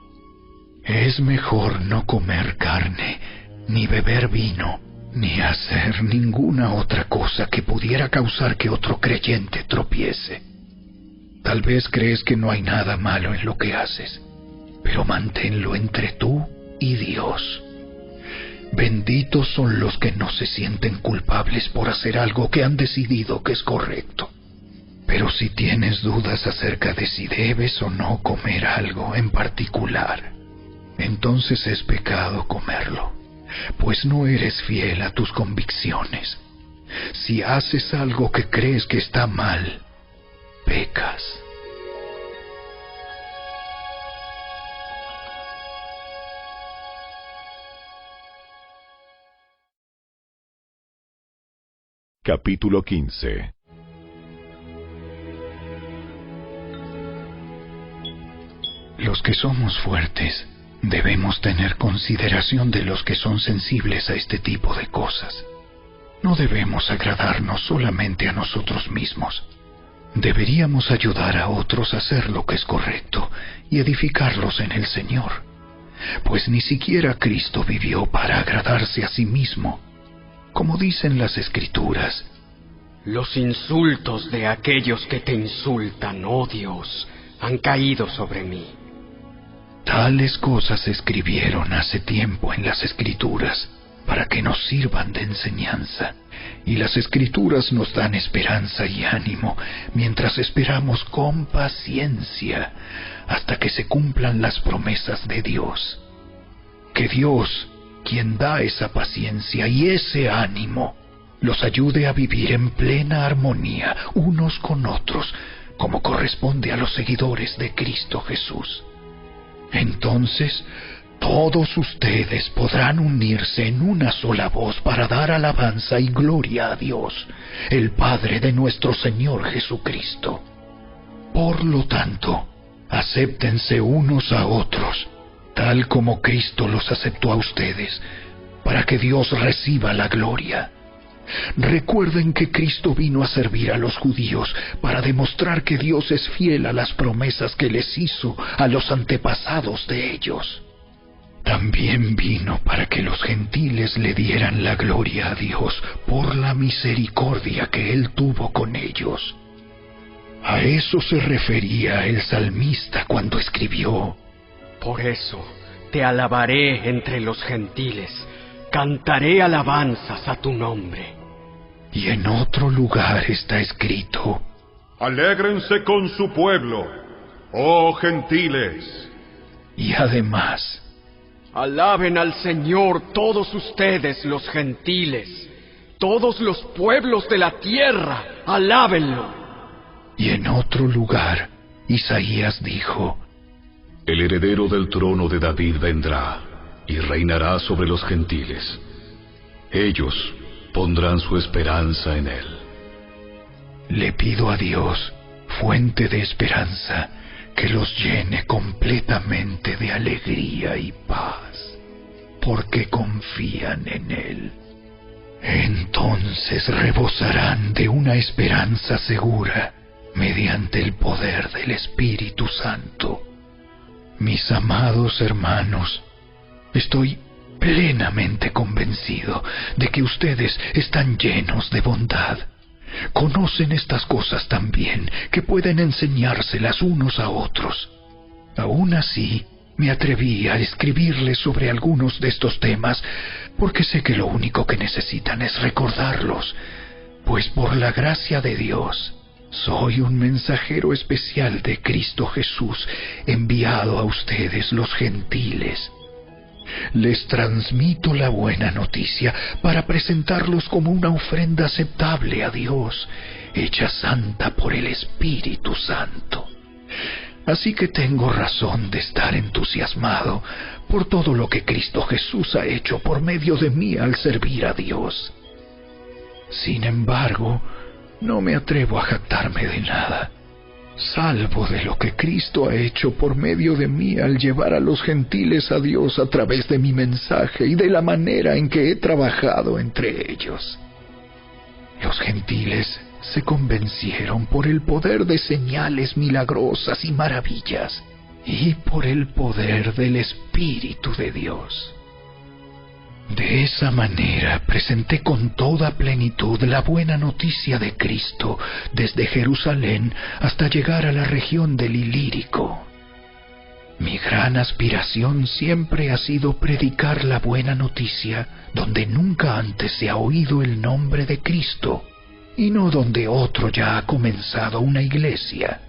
Es mejor no comer carne, ni beber vino, ni hacer ninguna otra cosa que pudiera causar que otro creyente tropiece. Tal vez crees que no hay nada malo en lo que haces, pero manténlo entre tú y Dios. Benditos son los que no se sienten culpables por hacer algo que han decidido que es correcto. Pero si tienes dudas acerca de si debes o no comer algo en particular, entonces es pecado comerlo, pues no eres fiel a tus convicciones. Si haces algo que crees que está mal, pecas. Capítulo 15. Los que somos fuertes debemos tener consideración de los que son sensibles a este tipo de cosas. No debemos agradarnos solamente a nosotros mismos. Deberíamos ayudar a otros a hacer lo que es correcto y edificarlos en el Señor, pues ni siquiera Cristo vivió para agradarse a sí mismo. Como dicen las Escrituras: los insultos de aquellos que te insultan, oh Dios, han caído sobre mí. Tales cosas se escribieron hace tiempo en las Escrituras para que nos sirvan de enseñanza, y las Escrituras nos dan esperanza y ánimo mientras esperamos con paciencia hasta que se cumplan las promesas de Dios. Que Dios, quien da esa paciencia y ese ánimo, los ayude a vivir en plena armonía unos con otros, como corresponde a los seguidores de Cristo Jesús. Entonces, todos ustedes podrán unirse en una sola voz para dar alabanza y gloria a Dios, el Padre de nuestro Señor Jesucristo. Por lo tanto, acéptense unos a otros, tal como Cristo los aceptó a ustedes, para que Dios reciba la gloria. Recuerden que Cristo vino a servir a los judíos para demostrar que Dios es fiel a las promesas que les hizo a los antepasados de ellos. También vino para que los gentiles le dieran la gloria a Dios por la misericordia que Él tuvo con ellos. A eso se refería el salmista cuando escribió: por eso te alabaré entre los gentiles, cantaré alabanzas a tu nombre. Y en otro lugar está escrito: alégrense con su pueblo, oh gentiles. Y además: alaben al Señor todos ustedes los gentiles, todos los pueblos de la tierra, alábenlo. Y en otro lugar, Isaías dijo: el heredero del trono de David vendrá y reinará sobre los gentiles. Ellos pondrán su esperanza en él. Le pido a Dios, fuente de esperanza, que los llene completamente de alegría y paz, porque confían en Él. Entonces rebosarán de una esperanza segura mediante el poder del Espíritu Santo. Mis amados hermanos, estoy plenamente convencido de que ustedes están llenos de bondad. Conocen estas cosas tan bien que pueden enseñárselas unos a otros. Aún así, me atreví a escribirles sobre algunos de estos temas porque sé que lo único que necesitan es recordarlos, pues por la gracia de Dios, soy un mensajero especial de Cristo Jesús, enviado a ustedes los gentiles. Les transmito la buena noticia para presentarlos como una ofrenda aceptable a Dios, hecha santa por el Espíritu Santo. Así que tengo razón de estar entusiasmado por todo lo que Cristo Jesús ha hecho por medio de mí al servir a Dios. Sin embargo, no me atrevo a jactarme de nada, salvo de lo que Cristo ha hecho por medio de mí al llevar a los gentiles a Dios a través de mi mensaje y de la manera en que he trabajado entre ellos. Los gentiles se convencieron por el poder de señales milagrosas y maravillas, y por el poder del Espíritu de Dios. De esa manera presenté con toda plenitud la buena noticia de Cristo desde Jerusalén hasta llegar a la región del Ilírico. Mi gran aspiración siempre ha sido predicar la buena noticia donde nunca antes se ha oído el nombre de Cristo, y no donde otro ya ha comenzado una iglesia.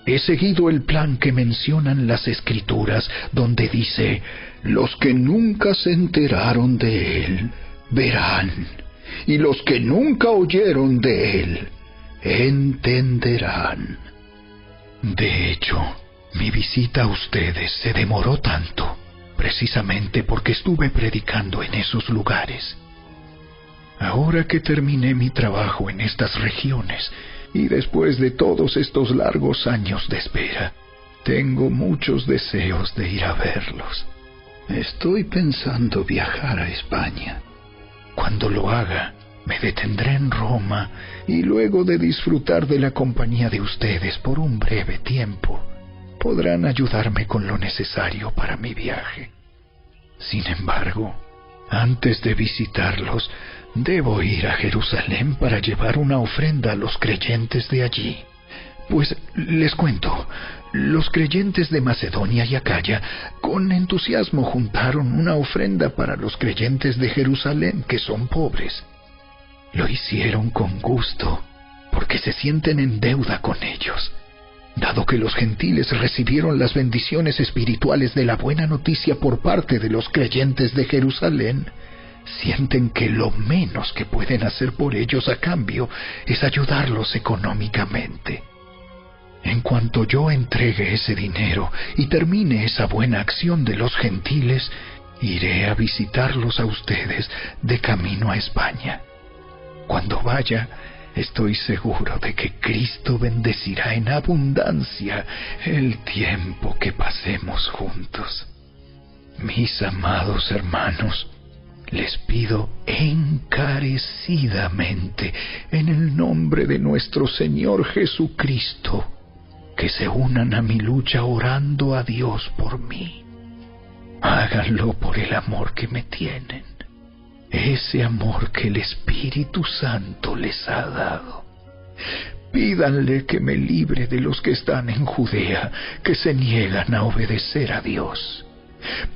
He seguido el plan que mencionan las Escrituras, donde dice: los que nunca se enteraron de él, verán, y los que nunca oyeron de él, entenderán. De hecho, mi visita a ustedes se demoró tanto, precisamente porque estuve predicando en esos lugares. Ahora que terminé mi trabajo en estas regiones, y después de todos estos largos años de espera, tengo muchos deseos de ir a verlos. Estoy pensando viajar a España. Cuando lo haga, me detendré en Roma, y luego de disfrutar de la compañía de ustedes por un breve tiempo, podrán ayudarme con lo necesario para mi viaje. Sin embargo, antes de visitarlos, debo ir a Jerusalén para llevar una ofrenda a los creyentes de allí. Pues les cuento, los creyentes de Macedonia y Acaya con entusiasmo juntaron una ofrenda para los creyentes de Jerusalén que son pobres. Lo hicieron con gusto, porque se sienten en deuda con ellos. Dado que los gentiles recibieron las bendiciones espirituales de la buena noticia por parte de los creyentes de Jerusalén, sienten que lo menos que pueden hacer por ellos a cambio es ayudarlos económicamente. En cuanto yo entregue ese dinero y termine esa buena acción de los gentiles, iré a visitarlos a ustedes de camino a España. Cuando vaya, estoy seguro de que Cristo bendecirá en abundancia el tiempo que pasemos juntos. Mis amados hermanos, les pido encarecidamente, en el nombre de nuestro Señor Jesucristo, que se unan a mi lucha orando a Dios por mí. Háganlo por el amor que me tienen, ese amor que el Espíritu Santo les ha dado. Pídanle que me libre de los que están en Judea, que se niegan a obedecer a Dios.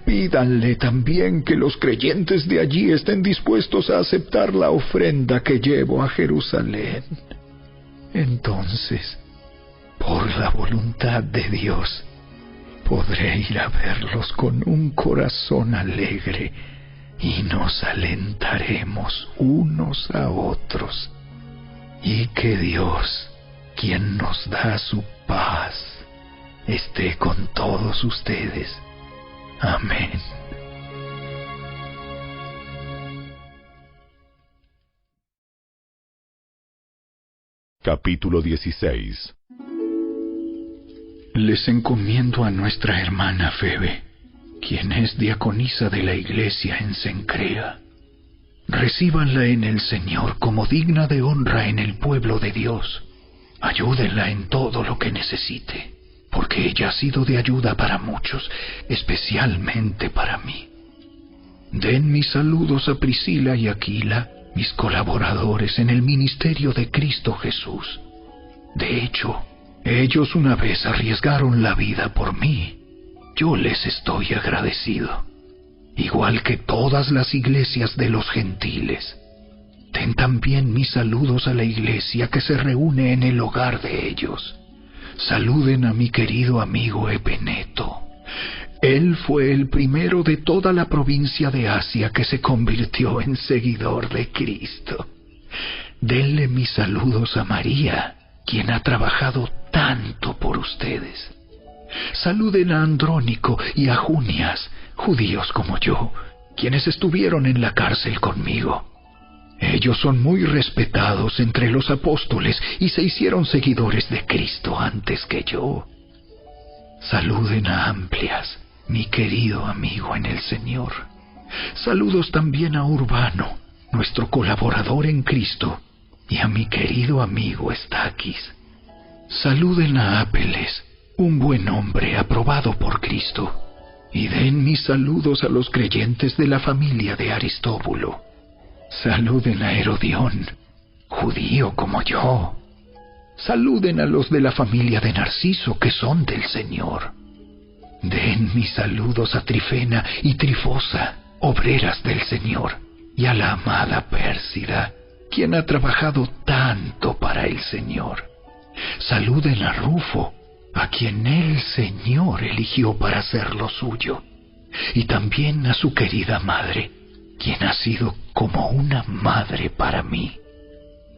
Pídanle también que los creyentes de allí estén dispuestos a aceptar la ofrenda que llevo a Jerusalén. Entonces, por la voluntad de Dios, podré ir a verlos con un corazón alegre y nos alentaremos unos a otros. Y que Dios, quien nos da su paz, esté con todos ustedes. Amén. Capítulo 16. Les encomiendo a nuestra hermana Febe, quien es diaconisa de la iglesia en Cencrea. Recíbanla en el Señor como digna de honra en el pueblo de Dios. Ayúdenla en todo lo que necesite, porque ella ha sido de ayuda para muchos, especialmente para mí. Den mis saludos a Priscila y Aquila, mis colaboradores en el ministerio de Cristo Jesús. De hecho, ellos una vez arriesgaron la vida por mí. Yo les estoy agradecido, igual que todas las iglesias de los gentiles. Den también mis saludos a la iglesia que se reúne en el hogar de ellos. Saluden a mi querido amigo Epeneto. Él fue el primero de toda la provincia de Asia que se convirtió en seguidor de Cristo. Denle mis saludos a María, quien ha trabajado tanto por ustedes. Saluden a Andrónico y a Junias, judíos como yo, quienes estuvieron en la cárcel conmigo. Ellos son muy respetados entre los apóstoles y se hicieron seguidores de Cristo antes que yo. Saluden a Amplias, mi querido amigo en el Señor. Saludos también a Urbano, nuestro colaborador en Cristo, y a mi querido amigo Estaquis. Saluden a Apeles, un buen hombre aprobado por Cristo, y den mis saludos a los creyentes de la familia de Aristóbulo. Saluden a Herodión, judío como yo. Saluden a los de la familia de Narciso, que son del Señor. Den mis saludos a Trifena y Trifosa, obreras del Señor, y a la amada Pérsida, quien ha trabajado tanto para el Señor. Saluden a Rufo, a quien el Señor eligió para hacer lo suyo, y también a su querida madre, quien ha sido como una madre para mí.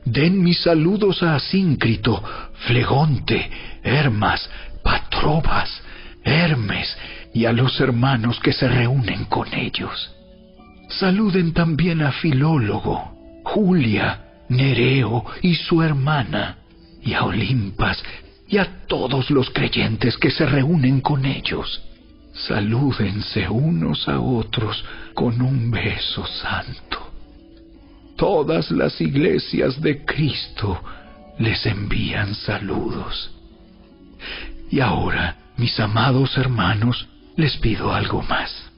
Den mis saludos a Asíncrito, Flegonte, Hermas, Patrobas, Hermes y a los hermanos que se reúnen con ellos. Saluden también a Filólogo, Julia, Nereo y su hermana, y a Olimpas y a todos los creyentes que se reúnen con ellos. Salúdense unos a otros con un beso santo. Todas las iglesias de Cristo les envían saludos. Y ahora, mis amados hermanos, les pido algo más.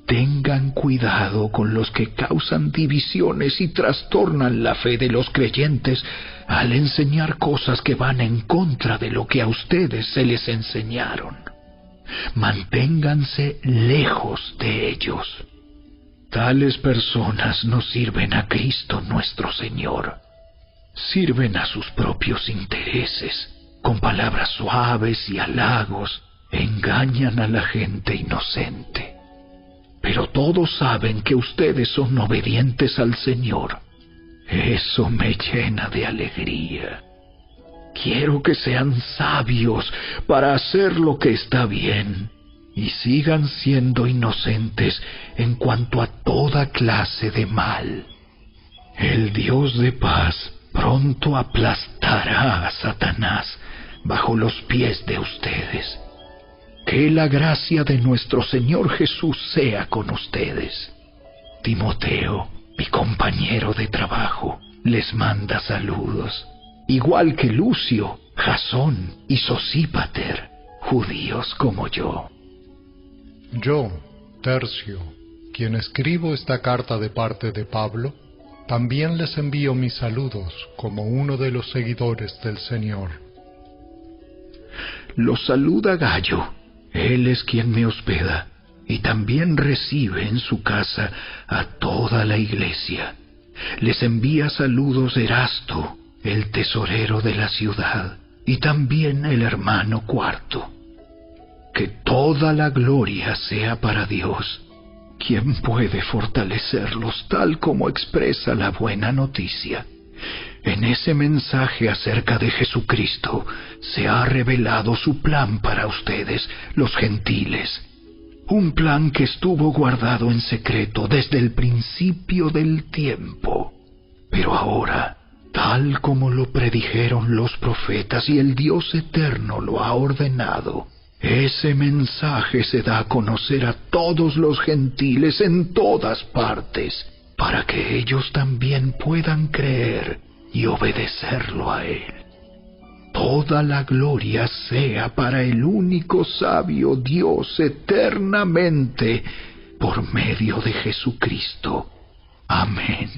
Tengan cuidado con los que causan divisiones y trastornan la fe de los creyentes al enseñar cosas que van en contra de lo que a ustedes se les enseñaron. Manténganse lejos de ellos. Tales personas no sirven a Cristo nuestro Señor. Sirven a sus propios intereses. Con palabras suaves y halagos engañan a la gente inocente. Pero todos saben que ustedes son obedientes al Señor. Eso me llena de alegría. Quiero que sean sabios para hacer lo que está bien y sigan siendo inocentes en cuanto a toda clase de mal. El Dios de paz pronto aplastará a Satanás bajo los pies de ustedes. Que la gracia de nuestro Señor Jesús sea con ustedes. Timoteo, mi compañero de trabajo, les manda saludos, igual que Lucio, Jasón y Sosípater, judíos como yo. Yo, Tercio, quien escribo esta carta de parte de Pablo, también les envío mis saludos como uno de los seguidores del Señor. Los saluda Gayo, él es quien me hospeda, y también recibe en su casa a toda la iglesia. Les envía saludos Erasto, el tesorero de la ciudad, y también el hermano Cuarto. Que toda la gloria sea para Dios, quien puede fortalecerlos tal como expresa la buena noticia. En ese mensaje acerca de Jesucristo se ha revelado su plan para ustedes, los gentiles. Un plan que estuvo guardado en secreto desde el principio del tiempo. Pero ahora, tal como lo predijeron los profetas y el Dios eterno lo ha ordenado, ese mensaje se da a conocer a todos los gentiles en todas partes, para que ellos también puedan creer y obedecerlo a Él. Toda la gloria sea para el único sabio Dios eternamente, por medio de Jesucristo. Amén.